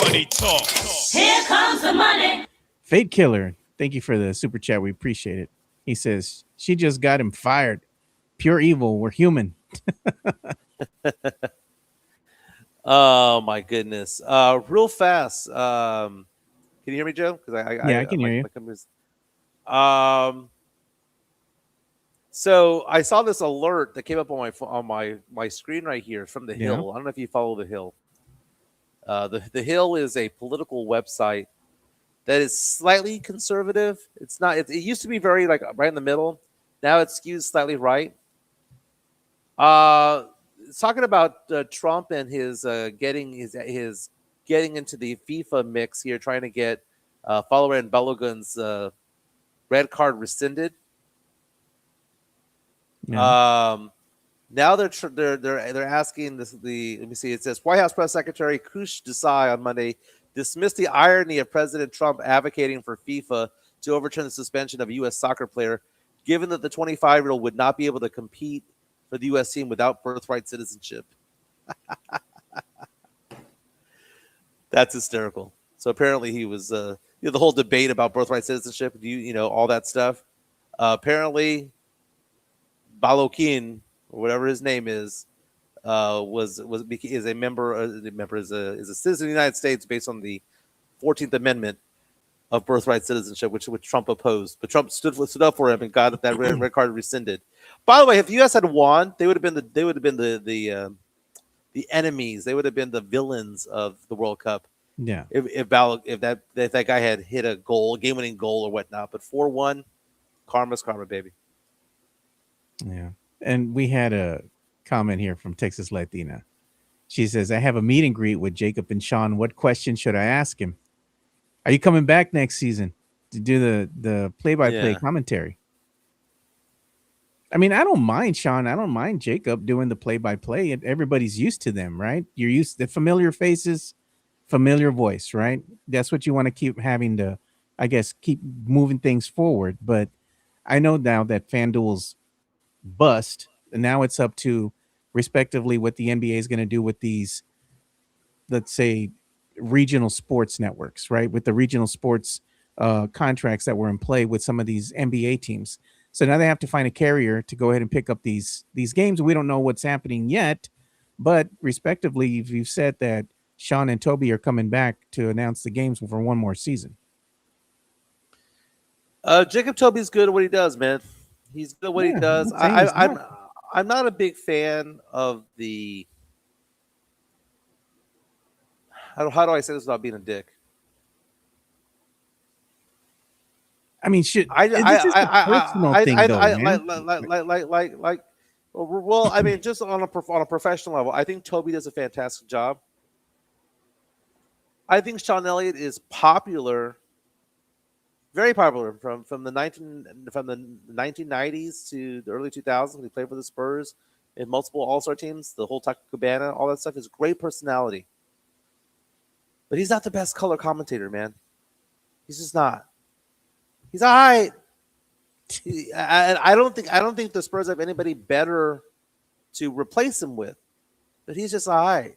Speaker 5: Money talks. Here comes the money.
Speaker 1: Fate Killer, thank you for the super chat. We appreciate it. He says, she just got him fired. Pure evil. We're human.
Speaker 2: Oh, my goodness. Real fast. Can you hear me, Joe?
Speaker 1: I can hear you.
Speaker 2: So I saw this alert that came up on my screen right here from The Hill. I don't know if you follow The Hill. The Hill is a political website that is slightly conservative. It's not. It used to be very right in the middle. Now it skews slightly right. It's talking about Trump and his getting into the FIFA mix here, trying to get Follower and Balogun's red card rescinded.
Speaker 1: Yeah.
Speaker 2: Now they're asking this. Let me see. It says White House Press Secretary Kush Desai on Monday dismissed the irony of President Trump advocating for FIFA to overturn the suspension of a U.S. soccer player, given that the 25-year-old would not be able to compete for the U.S. team without birthright citizenship. That's hysterical. So apparently he was, the whole debate about birthright citizenship, all that stuff. Apparently, Balokin, or whatever his name is a member is a citizen of the United States based on the 14th Amendment of birthright citizenship, which Trump opposed. But Trump stood up for him and got that red card rescinded. By the way, if the U.S. had won, they would have been the enemies. They would have been the villains of the World Cup.
Speaker 1: Yeah.
Speaker 2: If that guy had hit a game-winning goal or whatnot. But 4-1, karma's karma, baby.
Speaker 1: Yeah. And we had a comment here from Texas Latina. She says, I have a meet and greet with Jacob and Sean. What question should I ask him? Are you coming back next season to do the play-by-play commentary? I mean, I don't mind, Sean. I don't mind Jacob doing the play-by-play. Everybody's used to them, right? You're used to familiar faces, familiar voice, right? That's what you want to keep having to, I guess, keep moving things forward. But I know now that FanDuel's bust, and now it's up to, respectively, what the NBA is going to do with these, let's say, regional sports networks, right? With the regional sports contracts that were in play with some of these NBA teams. So now they have to find a carrier to go ahead and pick up these games. We don't know what's happening yet, but respectively, you've said that Sean and Tobey are coming back to announce the games for one more season.
Speaker 2: Jacob Tobey's good at what he does, man. He's good at what he does. I'm not a big fan of the. How do I say this without being a dick?
Speaker 1: I mean, shit.
Speaker 2: Well, I mean, just on a professional level, I think Tobey does a fantastic job. I think Sean Elliott is popular, very popular from the 1990s to the early 2000s when he played for the Spurs in multiple All-Star teams, the whole Taco Cabana, all that stuff. Is great personality, but he's not the best color commentator, man. He's just not. He's all right. I don't think the Spurs have anybody better to replace him with, but he's just all right.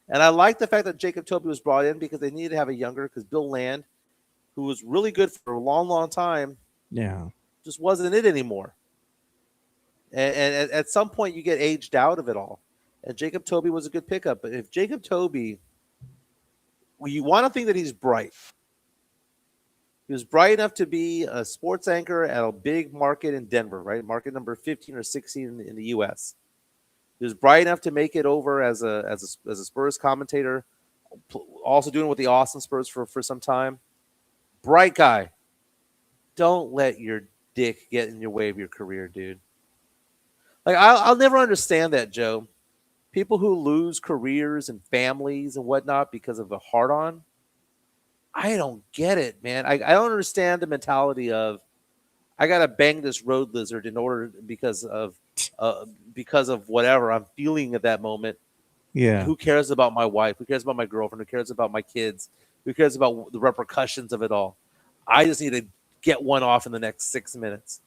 Speaker 2: And I like the fact that Jacob Tobey was brought in because they needed to have a younger, because Bill Land, who was really good for a long, long time, just wasn't it anymore. And at some point you get aged out of it all. And Jacob Tobey was a good pickup. But if Jacob Tobey, you want to think that he's bright. He was bright enough to be a sports anchor at a big market in Denver, right? Market number 15 or 16 in the U.S. He was bright enough to make it over as a Spurs commentator, also doing with the Austin Spurs for some time. Bright guy. Don't let your dick get in your way of your career, dude. Like, I'll never understand that, Joe. People who lose careers and families and whatnot because of a hard-on. I don't get it, man. I don't understand the mentality of I gotta bang this road lizard in order because of whatever I'm feeling at that moment.
Speaker 1: Yeah.
Speaker 2: Who cares about my wife? Who cares about my girlfriend? Who cares about my kids? Who cares about the repercussions of it all? I just need to get one off in the next 6 minutes.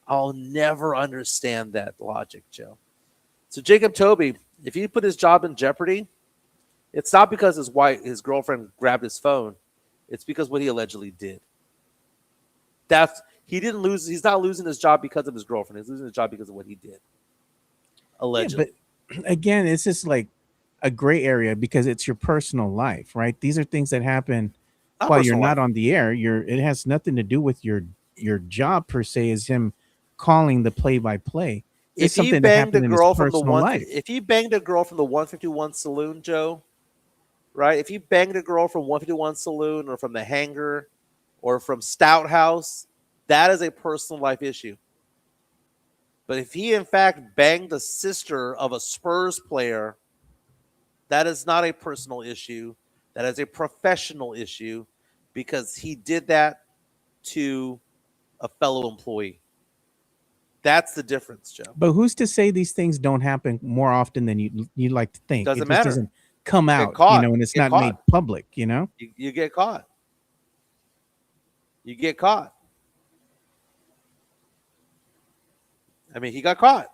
Speaker 2: I'll never understand that logic, Joe. So Jacob Tobey, if he put his job in jeopardy, it's not because his girlfriend grabbed his phone. It's because what he allegedly did. He didn't lose. He's not losing his job because of his girlfriend. He's losing his job because of what he did. Allegedly.
Speaker 1: Yeah, but again, it's just like a gray area because it's your personal life, right? These are things that happen while you're not on the air. It has nothing to do with your job per se. Is him calling the play-by-play.
Speaker 2: If he banged a girl from the 151 saloon, Joe, right? If he banged a girl from 151 saloon or from the hangar or from Stout House, that is a personal life issue. But if he in fact banged the sister of a Spurs player, that is not a personal issue. That is a professional issue because he did that to a fellow employee. That's the difference, Joe.
Speaker 1: But who's to say these things don't happen more often than you like to think?
Speaker 2: Doesn't
Speaker 1: It just
Speaker 2: matter.
Speaker 1: doesn't come
Speaker 2: You get
Speaker 1: out,
Speaker 2: caught.
Speaker 1: and
Speaker 2: You
Speaker 1: it's
Speaker 2: get
Speaker 1: not
Speaker 2: caught.
Speaker 1: made public,
Speaker 2: You get caught. You get caught. I mean, he got caught.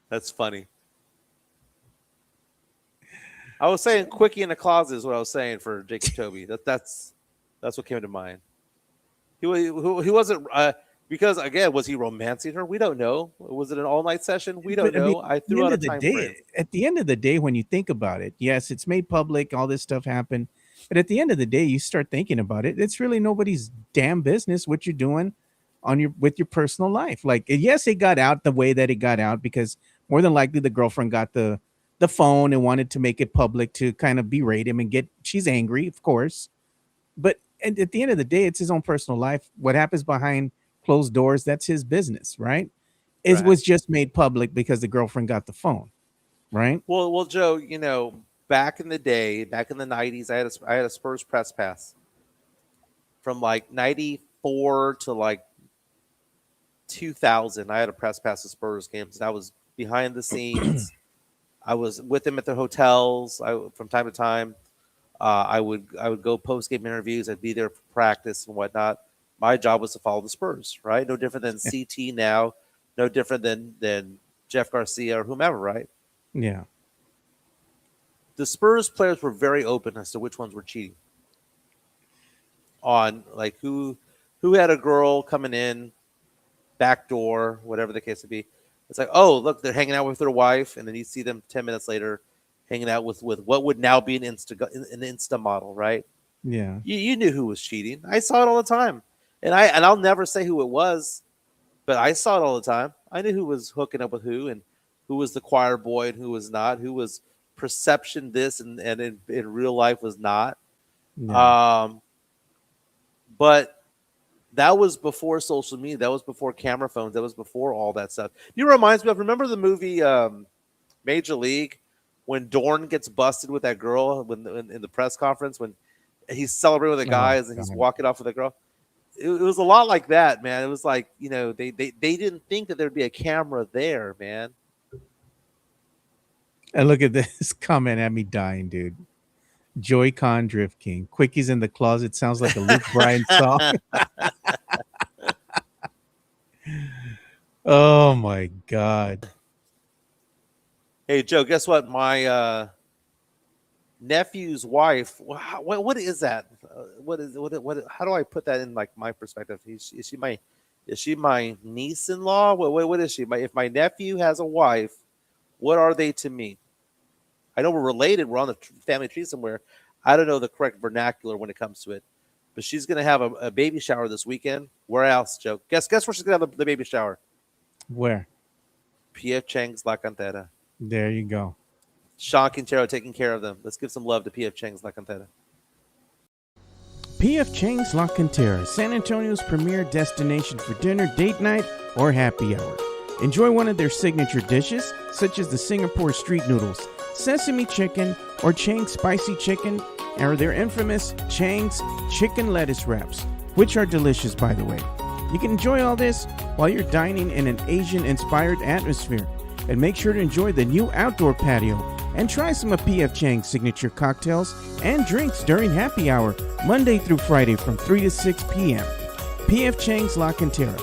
Speaker 2: That's funny. I was saying quickie in the closet is what I was saying for Jacob Tobey. That's what came to mind. He wasn't because again, was he romancing her? We don't know. Was it an all night session? We don't
Speaker 1: But I mean,
Speaker 2: know. I threw out a time frame.
Speaker 1: at the end of the day, when you think about it, yes, it's made public, all this stuff happened. But at the end of the day, you start thinking about it. It's really nobody's damn business what you're doing with your personal life. Like, yes, it got out the way that it got out because more than likely the girlfriend got the phone and wanted to make it public to kind of berate him and she's angry, of course. But at the end of the day, it's his own personal life. What happens behind closed doors, that's his business, right? It
Speaker 2: Right.
Speaker 1: was just made public because the girlfriend got the phone, right?
Speaker 2: Well, Joe, back in the day, back in the 90s, I had a Spurs press pass from like 94 to like 2000. I had a press pass to Spurs games, and I was behind the scenes. I was with them at their hotels. From time to time, I would go post game interviews. I'd be there for practice and whatnot. My job was to follow the Spurs, right? No different than CT now, no different than Jeff Garcia or whomever, right?
Speaker 1: Yeah.
Speaker 2: The Spurs players were very open as to which ones were cheating. On like who had a girl coming in, back door, whatever the case would be. It's like, oh, look, they're hanging out with their wife, and then you see them 10 minutes later hanging out with what would now be an Insta model, right?
Speaker 1: Yeah.
Speaker 2: You knew who was cheating. I saw it all the time. And I'll never say who it was, but I saw it all the time. I knew who was hooking up with who and who was the choir boy and who was not, who was perception this and in real life was not.
Speaker 1: Yeah.
Speaker 2: But that was before social media. That was before camera phones. That was before all that stuff. You reminds me of, remember the movie Major League when Dorn gets busted with that girl in the press conference when he's celebrating with the guys and he's walking off with a girl. It was a lot like that, man. It was like, they didn't think that there'd be a camera there, man.
Speaker 1: And look at this comment at me dying, dude. Joy-Con Drift King. Quickies in the closet sounds like a Luke Bryan song. Oh my God.
Speaker 2: Hey, Joe, guess what? My nephew's wife. What is that? How do I put that in like my perspective? Is she my niece-in-law? What is she? If my nephew has a wife, what are they to me? I know we're related. We're on the family tree somewhere. I don't know the correct vernacular when it comes to it. But she's going to have a baby shower this weekend. Where else, Joe? Guess where she's going to have the baby shower?
Speaker 1: Where?
Speaker 2: P.F. Chang's La Cantera.
Speaker 1: There you go.
Speaker 2: Sean Quintero taking care of them. Let's give some love to P.F. Chang's La Cantera.
Speaker 1: P.F. Chang's La Cantera, San Antonio's premier destination for dinner, date night, or happy hour. Enjoy one of their signature dishes, such as the Singapore street noodles, sesame chicken, or Chang's spicy chicken, or their infamous Chang's chicken lettuce wraps, which are delicious, by the way. You can enjoy all this while you're dining in an Asian-inspired atmosphere. And make sure to enjoy the new outdoor patio and try some of P.F. Chang's signature cocktails and drinks during happy hour, Monday through Friday from 3 to 6 p.m. P.F. Chang's La Cantera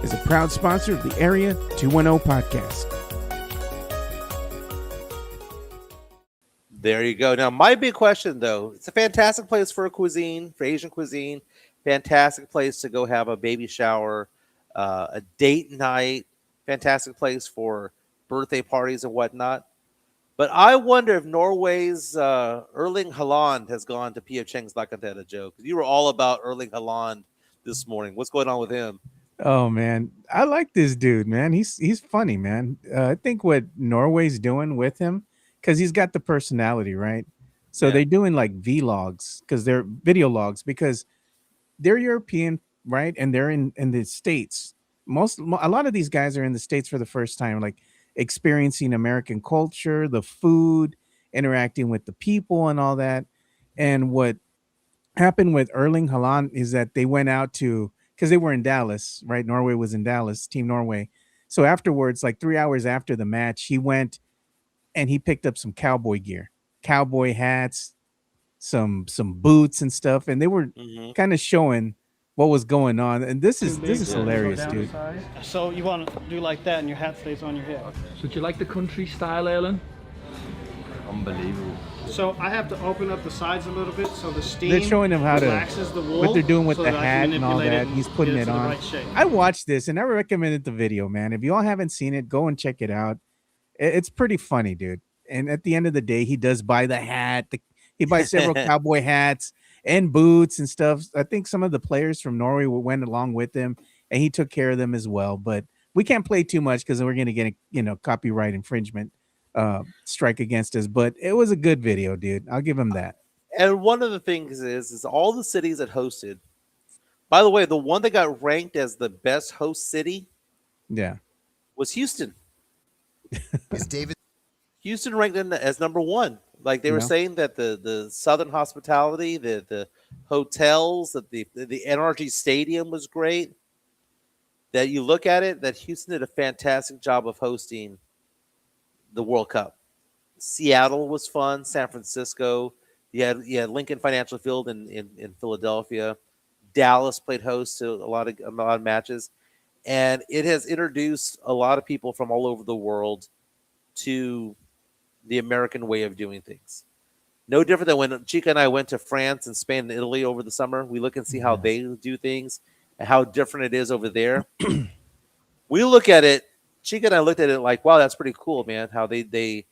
Speaker 1: is a proud sponsor of the Area 210 podcast.
Speaker 2: There you go. Now, my big question, though, it's a fantastic place for cuisine, for Asian cuisine, fantastic place to go have a baby shower, a date night, fantastic place for birthday parties and whatnot. But I wonder if Norway's Erling Haaland has gone to P.F. Chang's La Cantera, Joe, because you were all about Erling Haaland this morning. What's going on with him?
Speaker 1: Oh man, I like this dude, man. He's funny, man. I think what Norway's doing with him, because he's got the personality, right? So
Speaker 2: Yeah.
Speaker 1: they're doing like vlogs, because they're video logs, because they're European, right? And they're in the States. A lot of these guys are in the States for the first time, like experiencing American culture, the food, interacting with the people, and all that. And what happened with Erling Haaland is that they went out to because they were in Dallas, right? Norway was in Dallas, Team Norway. So afterwards, like 3 hours after the match, he went and he picked up some cowboy gear, cowboy hats, some boots and stuff, and they were
Speaker 2: Mhm.
Speaker 1: kind of showing what was going on. And this is
Speaker 2: Yeah.
Speaker 1: hilarious, dude.
Speaker 6: So you want to do like that and your hat stays on your head.
Speaker 7: So do you like the country style, Ellen?
Speaker 8: Unbelievable.
Speaker 6: So I have to open up the sides a little bit so the steam
Speaker 1: They're showing him how to
Speaker 6: relaxes the wool.
Speaker 1: what they're doing with
Speaker 6: so
Speaker 1: the
Speaker 6: that I
Speaker 1: hat
Speaker 6: can
Speaker 1: and all
Speaker 6: manipulate
Speaker 1: that.
Speaker 6: and
Speaker 1: He's putting
Speaker 6: get
Speaker 1: it
Speaker 6: to the
Speaker 1: on.
Speaker 6: right shape.
Speaker 1: I watched this and I recommended the video, man. If y'all haven't seen it, go and check it out. It's pretty funny, dude. And at the end of the day, he does buy the hat. He buys several cowboy hats and boots and stuff. I think some of the players from Norway went along with him, and he took care of them as well. But we can't play too much because we're going to get a copyright infringement strike against us. But it was a good video, dude. I'll give him that.
Speaker 2: And one of the things is all the cities that hosted. By the way, the one that got ranked as the best host city
Speaker 1: Yeah.
Speaker 2: was Houston.
Speaker 9: Is David?
Speaker 2: Houston ranked in as number one. Like they were
Speaker 1: Yeah.
Speaker 2: saying that the Southern hospitality, the hotels, that the NRG Stadium was great. That you look at it, that Houston did a fantastic job of hosting the World Cup. Seattle was fun. San Francisco. You had Lincoln Financial Field in Philadelphia. Dallas played host to a lot of matches, and it has introduced a lot of people from all over the world to the American way of doing things. No different than when Chica and I went to France and Spain and Italy over the summer. We look and see how they do things and how different it is over there. We look at it. Chica and I looked at it like, wow, that's pretty cool, man. How they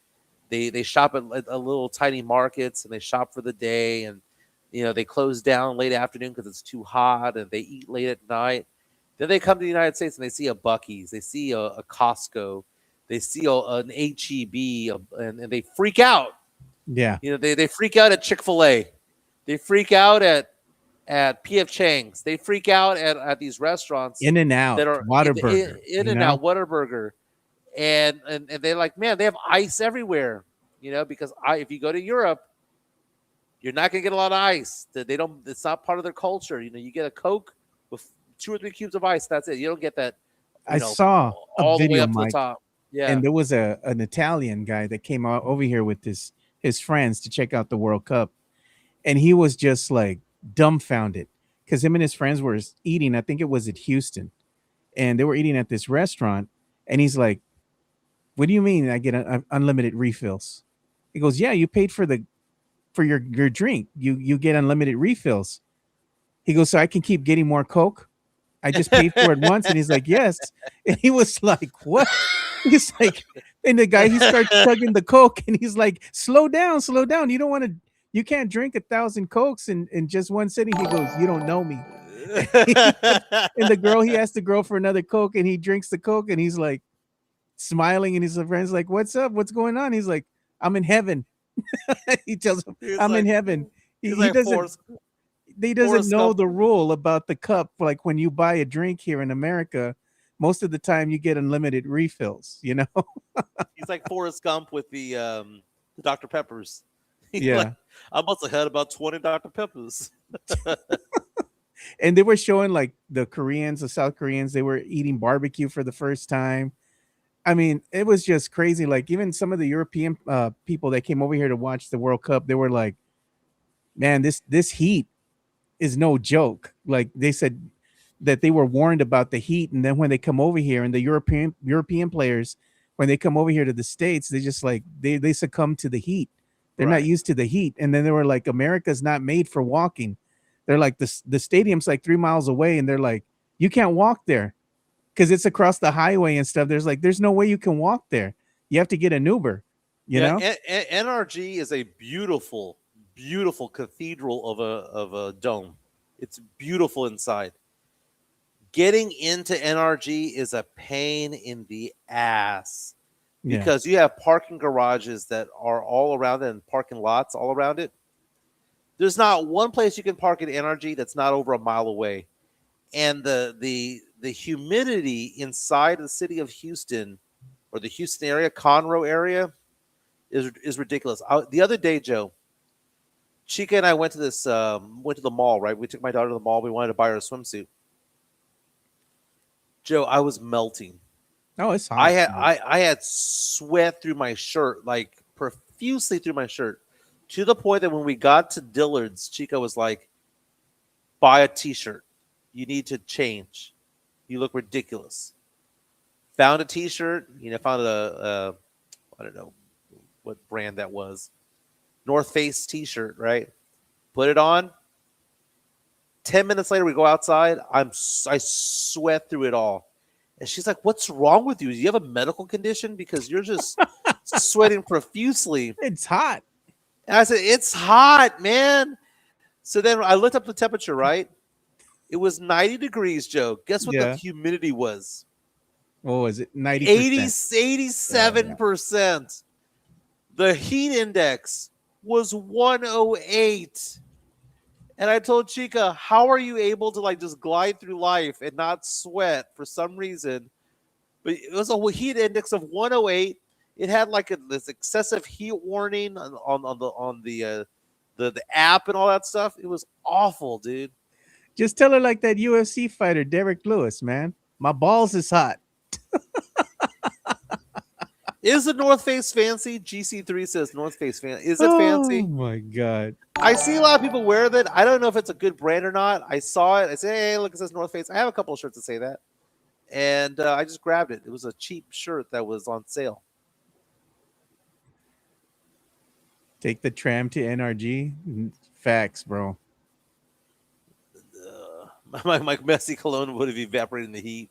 Speaker 2: shop at a little tiny markets and they shop for the day, and they close down late afternoon because it's too hot, and they eat late at night. Then they come to the United States and they see a Buc-ee's, they see a Costco, they see an HEB, and they freak out.
Speaker 1: Yeah.
Speaker 2: They freak out at Chick-fil-A. They freak out at P.F. Chang's. They freak out at these restaurants.
Speaker 1: In-N-Out,
Speaker 2: that are
Speaker 1: Whataburger.
Speaker 2: In-N-Out, Whataburger. And they're like, man, they have ice everywhere. Because if you go to Europe, you're not going to get a lot of ice. They don't. It's not part of their culture. You get a Coke with 2 or 3 cubes of ice. That's it. You don't get that.
Speaker 1: I saw
Speaker 2: all
Speaker 1: a
Speaker 2: the way
Speaker 1: video,
Speaker 2: up to
Speaker 1: Mike,
Speaker 2: the top. Yeah.
Speaker 1: and there was an Italian guy that came out over here with his friends to check out the World Cup, and he was just like dumbfounded because him and his friends were eating. I think it was at Houston, and they were eating at this restaurant, and he's like, "What do you mean I get unlimited refills?" He goes, "Yeah, you paid for your drink. You get unlimited refills." He goes, "So I can keep getting more Coke? I just paid for it once." And he's like, "Yes." And he was like, "What?" He's like, and the guy, he starts chugging the Coke, and he's like, slow down. You can't drink 1,000 Cokes in just one sitting." He goes, "You don't know me." And he asked the girl for another Coke, and he drinks the Coke, and he's like smiling, and his friend's like, "What's up? What's going on?" He's like, "I'm in heaven." He tells him, "I'm in heaven." He doesn't know the rule about the cup. Like when you buy a drink here in America, most of the time you get unlimited refills.
Speaker 2: He's like Forrest Gump with the Dr. Peppers. He's
Speaker 1: Yeah.
Speaker 2: like, I must have had about 20 Dr. Peppers.
Speaker 1: And they were showing like the South Koreans, they were eating barbecue for the first time. I mean, it was just crazy. Like even some of the European people that came over here to watch the World Cup, they were like, "Man, this heat is no joke." Like they said that they were warned about the heat, and then when they come over here, and the European players, when they come over here to the States, they just like they succumb to the heat. They're not used to the heat. And then they were like, America's not made for walking. They're like, the stadium's like 3 miles away, and they're like, you can't walk there because it's across the highway and stuff. There's no way you can walk there. You have to get an Uber. You know?
Speaker 2: NRG is a beautiful, beautiful cathedral of a dome. It's beautiful inside. Getting into NRG is a pain in the ass because you have parking garages that are all around it and parking lots all around it. There's not one place you can park at NRG that's not over a mile away. And the humidity inside the city of Houston or the Houston area, Conroe area, is ridiculous. The other day, Joe, Chica and I went to the mall, right? We took my daughter to the mall. We wanted to buy her a swimsuit. Joe, I was melting.
Speaker 1: Oh, it's hot.
Speaker 2: I had sweat through my shirt, like profusely through my shirt, to the point that when we got to Dillard's, Chica was like, "Buy a T-shirt. You need to change. You look ridiculous." Found a T-shirt. Found I don't know what brand that was. North Face T-shirt, right? Put it on. 10 minutes later, we go outside. I sweat through it all. And she's like, "What's wrong with you? Do you have a medical condition? Because you're just sweating profusely."
Speaker 1: It's hot.
Speaker 2: And I said, "It's hot, man." So then I looked up the temperature, right? It was 90 degrees, Joe. Guess what the humidity was?
Speaker 1: What was it? 90%.
Speaker 2: 87%. The heat index was 108. And I told Chica, "How are you able to just glide through life and not sweat for some reason?" But it was a heat index of 108. It had this excessive heat warning on the app and all that stuff. It was awful, dude.
Speaker 1: Just tell her like that UFC fighter, Derek Lewis, man. My balls is hot.
Speaker 2: Is the North Face fancy? GC3 says North Face fancy. Is it fancy?
Speaker 1: Oh my God.
Speaker 2: I see a lot of people wear that. I don't know if it's a good brand or not. I saw it. I said, "Hey, look, it says North Face." I have a couple of shirts that say that. And I just grabbed it. It was a cheap shirt that was on sale.
Speaker 1: Take the tram to NRG. Facts, bro.
Speaker 2: My messy cologne would have evaporated in the heat.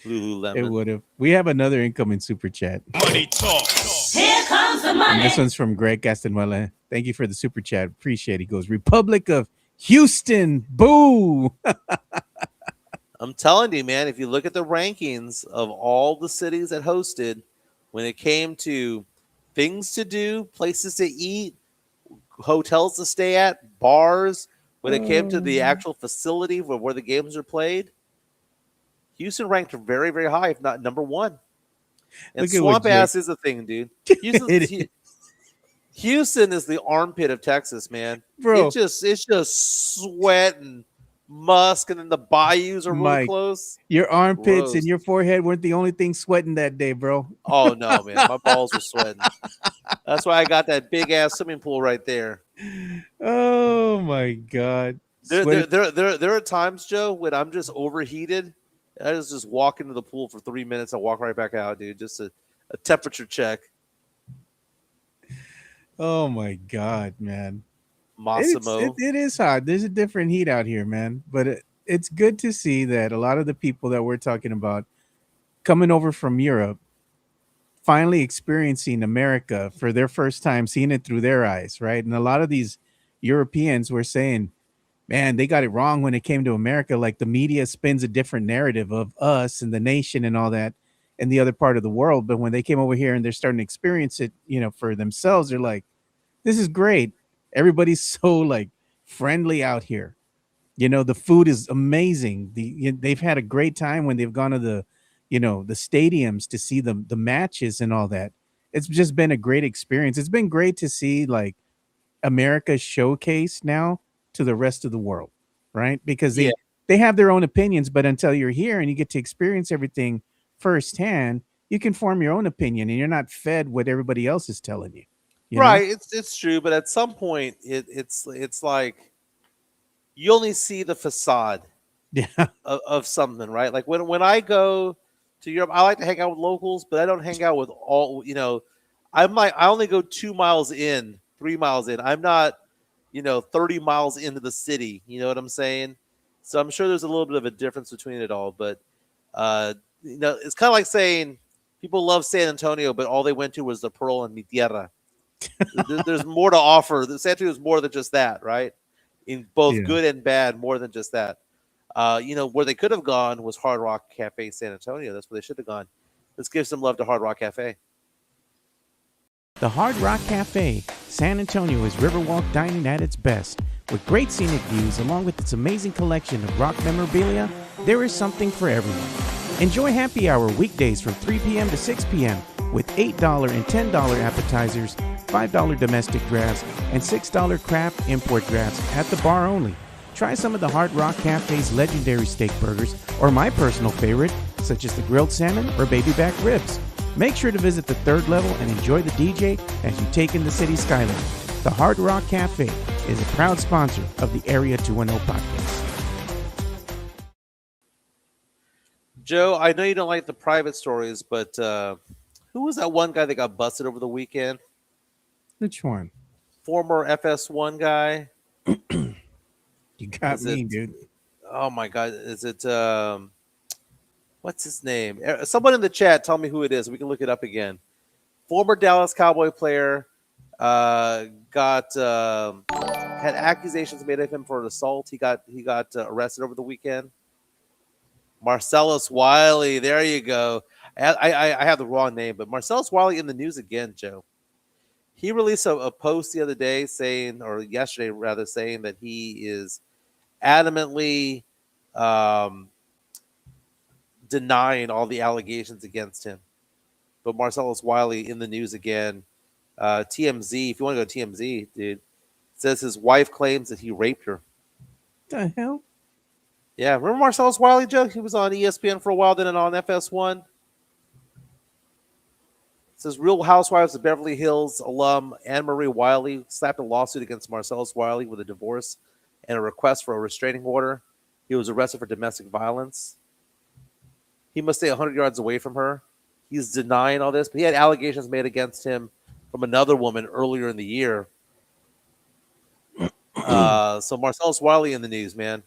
Speaker 2: Lululemon.
Speaker 1: It would have. We have another incoming super chat.
Speaker 5: Money talk. Here comes the
Speaker 1: And
Speaker 5: money.
Speaker 1: this one's from Greg Castanuela. Thank you for the super chat. Appreciate it. He goes, Republic of Houston. Boo.
Speaker 2: I'm telling you, man, if you look at the rankings of all the cities that hosted, when it came to things to do, places to eat, hotels to stay at, bars, when it came to the actual facility where the games are played, Houston ranked very, very high, if not number one. And swamp ass is a thing, dude. Houston is the armpit of Texas, man.
Speaker 1: Bro.
Speaker 2: It's just sweat and musk, and then the bayous are really close.
Speaker 1: Your armpits
Speaker 2: Gross.
Speaker 1: and your forehead weren't the only thing sweating that day, bro.
Speaker 2: Oh no, man, my balls were sweating. That's why I got that big ass swimming pool right there.
Speaker 1: Oh my God.
Speaker 2: There are times, Joe, when I'm just overheated. I just walk into the pool for 3 minutes and walk right back out, dude. Just a temperature check.
Speaker 1: Oh my God, man.
Speaker 2: Massimo.
Speaker 1: It is hot. There's a different heat out here, man. But it's good to see that a lot of the people that we're talking about coming over from Europe, finally experiencing America for their first time, seeing it through their eyes, right? And a lot of these Europeans were saying, man, they got it wrong when it came to America. Like the media spins a different narrative of us and the nation and all that in the other part of the world. But when they came over here and they're starting to experience it, for themselves, they're like, this is great. Everybody's so friendly out here. The food is amazing. They've had a great time when they've gone to the stadiums to see the matches and all that. It's just been a great experience. It's been great to see America showcase now to the rest of the world, right? Because they have their own opinions, but until you're here and you get to experience everything firsthand, you can form your own opinion and you're not fed what everybody else is telling you.
Speaker 2: Right, it's true, but at some point it's like you only see the facade of something, right? Like when I go to Europe, I like to hang out with locals, but I don't hang out with all, I only go 2 miles in, 3 miles in. I'm not 30 miles into the city. You know what I'm saying? So I'm sure there's a little bit of a difference between it all. But, it's kind of like saying people love San Antonio, but all they went to was the Pearl and Mi Tierra. There's more to offer. San Antonio is more than just that, right? In both good and bad, more than just that. Where they could have gone was Hard Rock Cafe San Antonio. That's where they should have gone. Let's give some love to Hard Rock Cafe.
Speaker 1: The Hard Rock Cafe, San Antonio, is Riverwalk dining at its best. With great scenic views, along with its amazing collection of rock memorabilia, there is something for everyone. Enjoy happy hour weekdays from 3 p.m. to 6 p.m. with $8 and $10 appetizers, $5 domestic drafts, and $6 craft import drafts at the bar only. Try some of the Hard Rock Cafe's legendary steak burgers, or my personal favorite, such as the grilled salmon or baby back ribs. Make sure to visit the third level and enjoy the DJ as you take in the city skyline. The Hard Rock Cafe is a proud sponsor of the Area 210 podcast.
Speaker 2: Joe, I know you don't like the private stories, but who was that one guy that got busted over the weekend?
Speaker 1: Which one?
Speaker 2: Former FS1 guy.
Speaker 1: You got me, dude.
Speaker 2: Oh my God. Is it what's his name? Someone in the chat tell me who it is. We can look it up again. Former Dallas Cowboy player got had accusations made of him for an assault. He got arrested over the weekend. Marcellus Wiley. There you go. I have the wrong name, but Marcellus Wiley in the news again, Joe. He released a post the other day saying, or yesterday rather, saying that he is adamantly denying all the allegations against him. But Marcellus Wiley in the news again. TMZ, if you want to go to TMZ, dude, says his wife claims that he raped her.
Speaker 1: The hell?
Speaker 2: Yeah, remember Marcellus Wiley, Joe? He was on ESPN for a while, then on FS1. It says Real Housewives of Beverly Hills alum Anne-Marie Wiley slapped a lawsuit against Marcellus Wiley with a divorce and a request for a restraining order. He was arrested for domestic violence. He must stay 100 yards away from her. He's denying all this, but he had allegations made against him from another woman earlier in the year. So Marcellus Wiley in the news, man.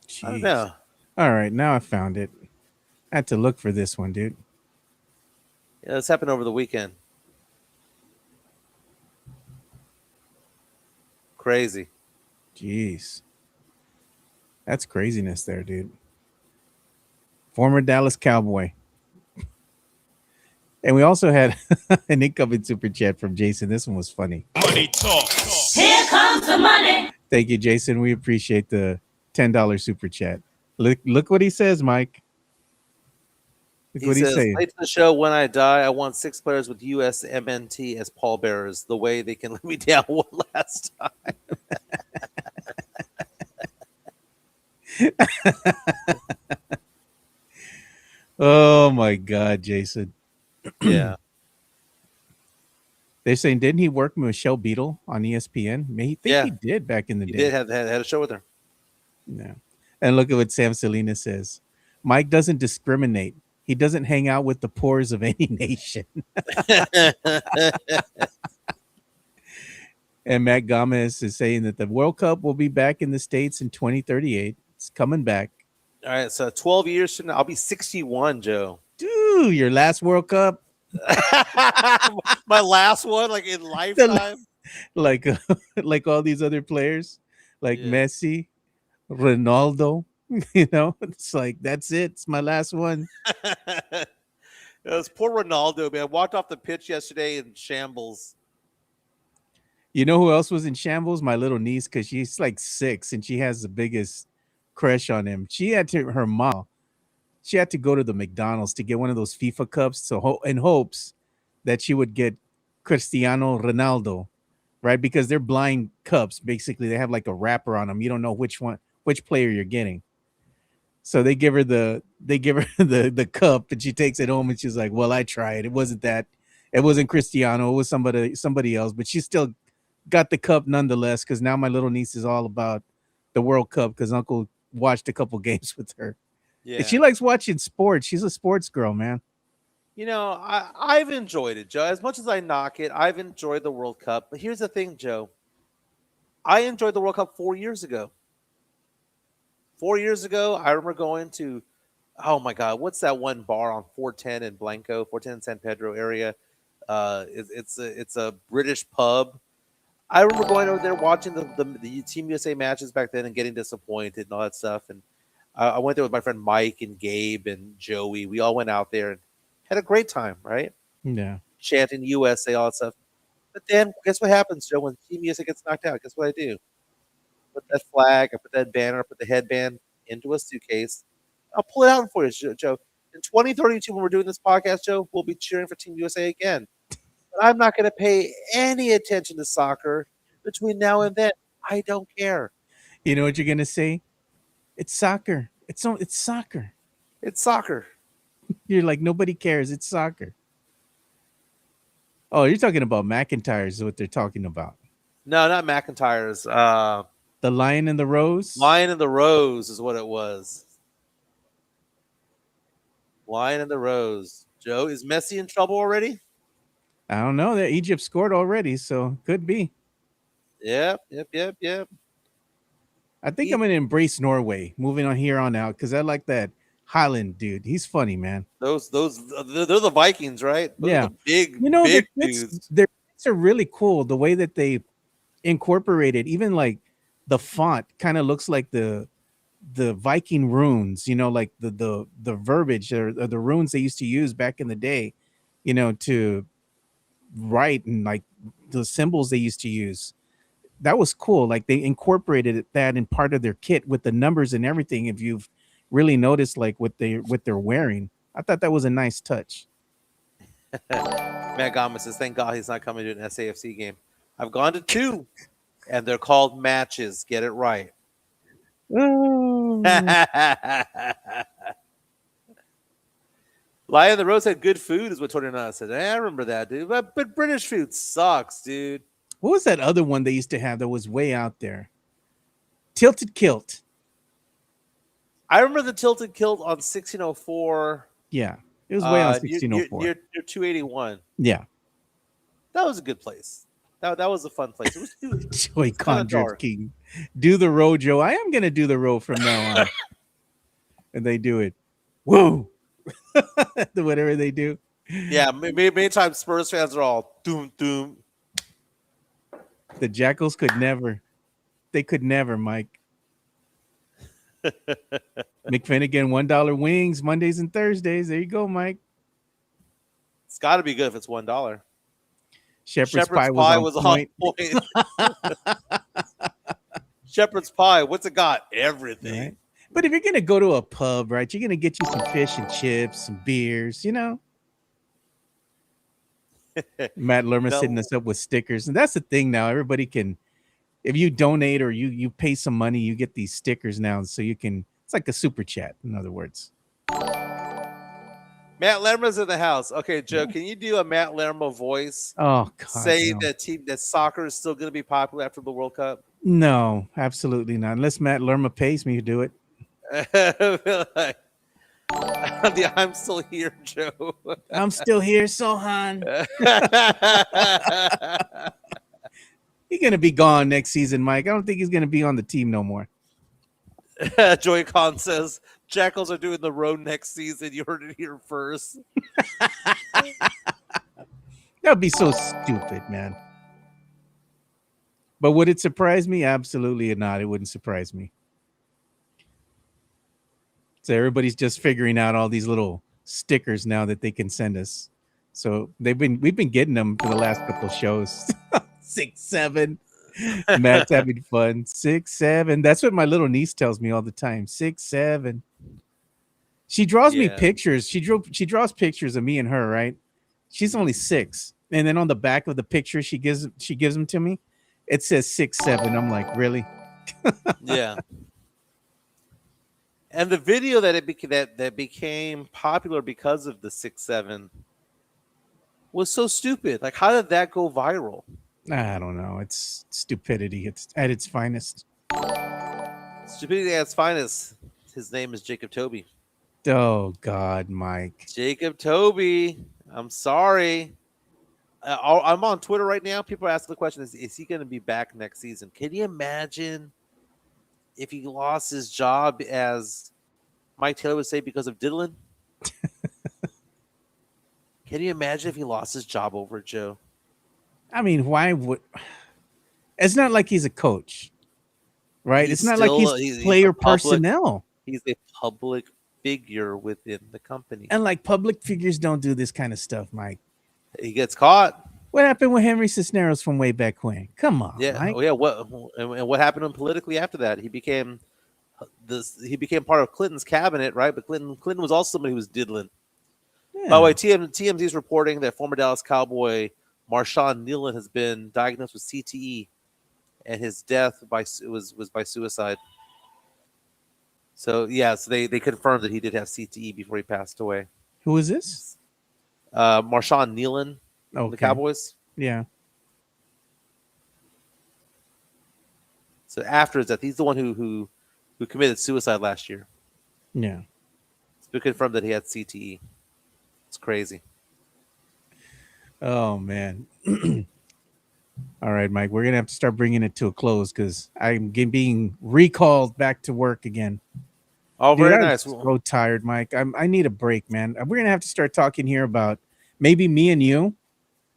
Speaker 1: Jeez.
Speaker 2: I don't know.
Speaker 1: All right, now I found it. I had to look for this one, dude.
Speaker 2: Yeah, this happened over the weekend. Crazy.
Speaker 1: Jeez. That's craziness there, dude. Former Dallas Cowboy. And we also had an incoming super chat from Jason. This one was funny.
Speaker 5: Money talk. Here comes the money.
Speaker 1: Thank you, Jason. We appreciate the $10 super chat. Look what he says, Mike. Look what he's saying.
Speaker 2: Late to the show, when I die, I want 6 players with USMNT as pallbearers. The way they can let me down one last time.
Speaker 1: Oh my God, Jason.
Speaker 2: Yeah.
Speaker 1: They're saying, didn't he work with Michelle Beadle on ESPN? He did back in the day.
Speaker 2: He did had a show with her.
Speaker 1: Yeah. And look at what Sam Salinas says. Mike doesn't discriminate. He doesn't hang out with the poors of any nation. And Matt Gomez is saying that the World Cup will be back in the States in 2038. It's coming back.
Speaker 2: All right, so 12 years from now, I'll be 61, Joe.
Speaker 1: Dude, your last World Cup?
Speaker 2: My last one, like in lifetime?
Speaker 1: Like all those other players, like Messi, Ronaldo. You know, it's like, that's it. It's my last one.
Speaker 2: It was poor Ronaldo, man. Walked off the pitch yesterday in shambles.
Speaker 1: You know who else was in shambles? My little niece, because she's like 6 and she has the biggest crush on him. She had to go to the McDonald's to get one of those FIFA cups, so in hopes that she would get Cristiano Ronaldo, right? Because they're blind cups. Basically, they have like a wrapper on them. You don't know which player you're getting. So they give her the cup, and she takes it home, and she's like, "Well, I tried. It wasn't Cristiano. It was somebody else, but she still got the cup nonetheless." Because now my little niece is all about the World Cup because Uncle watched a couple games with her.
Speaker 2: Yeah,
Speaker 1: and she likes watching sports. She's a sports girl, man.
Speaker 2: You know, I've enjoyed it, Joe. As much as I knock it, I've enjoyed the World Cup. But here's the thing, Joe. I enjoyed the World Cup 4 years ago. 4 years ago, I remember going to, oh my God, what's that one bar on 410 in Blanco, 410 San Pedro area? It's a British pub. I remember going over there watching the Team USA matches back then and getting disappointed and all that stuff. And I went there with my friend Mike and Gabe and Joey. We all went out there and had a great time, right?
Speaker 1: Yeah.
Speaker 2: Chanting USA, all that stuff. But then guess what happens, Joe, when Team USA gets knocked out? Guess what I do? Put that flag, I put that banner, I put the headband into a suitcase. I'll pull it out for you, Joe. In 2032, when we're doing this podcast, Joe, we'll be cheering for Team USA again. I'm not going to pay any attention to soccer between now and then. I don't care.
Speaker 1: You know what you're gonna say? It's soccer. It's soccer.
Speaker 2: It's soccer.
Speaker 1: You're like, nobody cares. It's soccer. Oh, you're talking about McIntyre's is what they're talking about.
Speaker 2: No, not McIntyre's.
Speaker 1: The Lion and the Rose.
Speaker 2: Lion and the Rose is what it was. Lion and the Rose. Joe, is Messi in trouble already?
Speaker 1: I don't know. That Egypt scored already, so could be.
Speaker 2: Yep.
Speaker 1: I think I'm gonna embrace Norway moving on here on out because I like that Highland dude. He's funny, man.
Speaker 2: They're the Vikings, right? Those
Speaker 1: Yeah.
Speaker 2: are the big,
Speaker 1: You know,
Speaker 2: big
Speaker 1: their
Speaker 2: dudes.
Speaker 1: kits are really cool. The way that they incorporated, even like the font kind of looks like the Viking runes, you know, like the verbiage or the runes they used to use back in the day, you know, to write, and like the symbols they used to use. That was cool. Like they incorporated that in part of their kit with the numbers and everything. If you've really noticed, like what they're wearing, I thought that was a nice touch.
Speaker 2: Matt Gomez says, thank God he's not coming to an SAFC game. I've gone to 2, and they're called matches. Get it right.
Speaker 1: Oh.
Speaker 2: Lion the Rose had good food, is what 29 said. I remember that, dude. But British food sucks, dude.
Speaker 1: What was that other one they used to have that was way out there? Tilted Kilt.
Speaker 2: I remember the Tilted Kilt on 1604.
Speaker 1: Yeah, it was way on 1604.
Speaker 2: Near 281.
Speaker 1: Yeah.
Speaker 2: That was a good place. That was a fun place. It was
Speaker 1: Joey Condrip King. Do the row, Joe. I am going to do the row from now on. And they do it. Whoa. Whatever they do.
Speaker 2: Yeah, many times Spurs fans are all doom, doom.
Speaker 1: The Jackals could never. They could never, Mike. McFinnigan, $1 wings, Mondays and Thursdays. There you go, Mike.
Speaker 2: It's got to be good if it's $1.
Speaker 1: Shepherd's pie was on point.
Speaker 2: Shepherd's pie, what's it got? Everything.
Speaker 1: Right? But if you're going to go to a pub, right, you're going to get you some fish and chips, some beers, you know. Matt Lerma setting us up with stickers. And that's the thing now. Everybody can, if you donate or you pay some money, you get these stickers now. So you can, it's like a super chat, in other words.
Speaker 2: Matt Lerma's in the house. Okay, Joe, can you do a Matt Lerma voice?
Speaker 1: Oh, God.
Speaker 2: Say
Speaker 1: no.
Speaker 2: that soccer is still going to be popular after the World Cup?
Speaker 1: No, absolutely not. Unless Matt Lerma pays me to do it.
Speaker 2: I'm still here, Joe.
Speaker 1: I'm still here, Sohan. He's going to be gone next season, Mike. I don't think he's going to be on the team no more.
Speaker 2: Joey Khan says, Jackals are doing the road next season. You heard it here first.
Speaker 1: That would be so stupid, man. But would it surprise me? Absolutely not. It wouldn't surprise me. So everybody's just figuring out all these little stickers now that they can send us. So we've been getting them for the last couple of shows. 6, 7. Matt's having fun. 6, 7. That's what my little niece tells me all the time. 6, 7. She draws me pictures. She draws pictures of me and her, right? She's only 6. And then on the back of the picture she gives them to me, it says 6, 7. I'm like, really?
Speaker 2: Yeah. And the video that became popular because of the 6, 7 was so stupid. Like, how did that go viral?
Speaker 1: I don't know. It's stupidity. It's at its finest.
Speaker 2: Stupidity at its finest. His name is Jacob Tobey.
Speaker 1: Oh, God, Mike.
Speaker 2: Jacob Tobey. I'm sorry. I'm on Twitter right now. People are asking the question, is he going to be back next season? Can you imagine if he lost his job, as Mike Taylor would say, because of diddling? Can you imagine if he lost his job over it, Joe?
Speaker 1: I mean, why would... It's not like he's a coach, right? It's not like he's player personnel.
Speaker 2: He's a public figure within the company.
Speaker 1: And like public figures don't do this kind of stuff, Mike.
Speaker 2: He gets caught.
Speaker 1: What happened with Henry Cisneros from way back when? Come on,
Speaker 2: yeah,
Speaker 1: Mike.
Speaker 2: Oh, yeah. What happened to him politically after that? He became part of Clinton's cabinet, right? But Clinton was also somebody who was diddling. Yeah. By the way, TMZ is reporting that former Dallas Cowboy Marshawn Nealon has been diagnosed with CTE, and his death was by suicide. So yeah, so they confirmed that he did have CTE before he passed away.
Speaker 1: Who is this?
Speaker 2: Marshawn Nealon from the
Speaker 1: Okay.
Speaker 2: Cowboys.
Speaker 1: Yeah.
Speaker 2: So after his death, he's the one who committed suicide last year.
Speaker 1: Yeah.
Speaker 2: It's been confirmed that he had CTE. It's crazy.
Speaker 1: Oh man. All right, Mike. We're gonna have to start bringing it to a close because I'm being recalled back to work again.
Speaker 2: Oh,
Speaker 1: Dude,
Speaker 2: very
Speaker 1: I'm
Speaker 2: nice.
Speaker 1: so tired, Mike. I need a break, man. We're gonna have to start talking here about maybe me and you,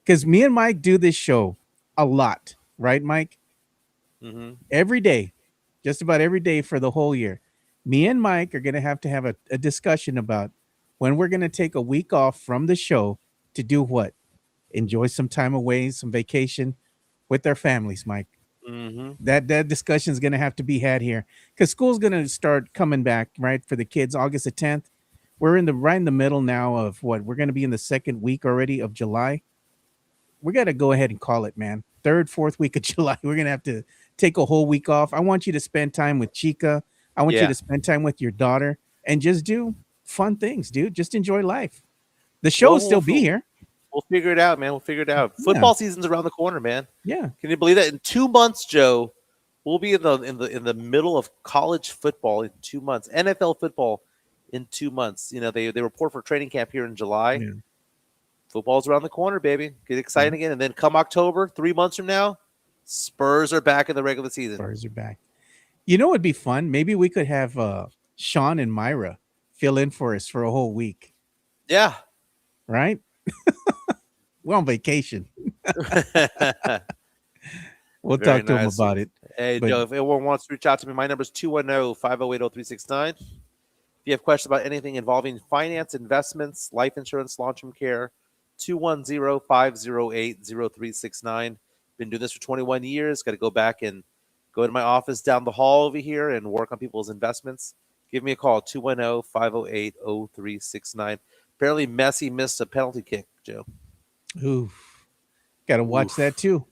Speaker 1: because me and Mike do this show a lot, right, Mike?
Speaker 2: Mm-hmm.
Speaker 1: Every day, just about every day for the whole year. Me and Mike are gonna have to have a discussion about when we're gonna take a week off from the show to do what? Enjoy some time away, some vacation with their families, Mike.
Speaker 2: Mm-hmm.
Speaker 1: That discussion is going to have to be had here because school's going to start coming back, right, for the kids August the 10th. We're right in the middle now of what we're going to be in the second week already of July. We got to go ahead and call it, man. Third, fourth week of July. We're going to have to take a whole week off. I want you to spend time with Chica. I want you to spend time with your daughter and just do fun things, dude. Just enjoy life. The show will still be here.
Speaker 2: We'll figure it out, man. We'll figure it out.
Speaker 1: Yeah.
Speaker 2: Football season's around the corner, man.
Speaker 1: Yeah.
Speaker 2: Can you believe that? In 2 months, Joe, we'll be in the middle of college football in 2 months. NFL football in 2 months. You know, they report for training camp here in July.
Speaker 1: Yeah.
Speaker 2: Football's around the corner, baby. Get excited again. And then come October, 3 months from now, Spurs are back in the regular season.
Speaker 1: Spurs are back. You know, it'd be fun. Maybe we could have Sean and Myra fill in for us for a whole week.
Speaker 2: Yeah.
Speaker 1: Right? We're on vacation. We'll talk to him about it.
Speaker 2: Hey, Joe, if anyone wants to reach out to me, my number is 210-508-0369. If you have questions about anything involving finance, investments, life insurance, long-term care, 210-508-0369. Been doing this for 21 years. Got to go back and go to my office down the hall over here and work on people's investments. Give me a call, 210-508-0369. Apparently Messi missed a penalty kick, Joe.
Speaker 1: Ooh. Got to watch that too.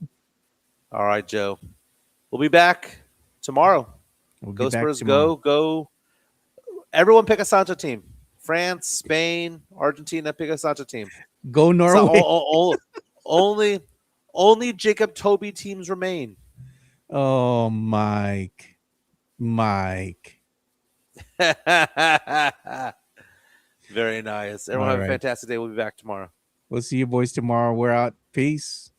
Speaker 2: All right, Joe. We'll be back tomorrow.
Speaker 1: Go
Speaker 2: Spurs, go. Everyone pick a Sancho team. France, Spain, Argentina, pick a Sancho team.
Speaker 1: Go Norway.
Speaker 2: Only Jacob Tobey teams remain.
Speaker 1: Oh, Mike.
Speaker 2: Very nice. Everyone have a fantastic day. We'll be back tomorrow.
Speaker 1: We'll see you boys tomorrow. We're out. Peace.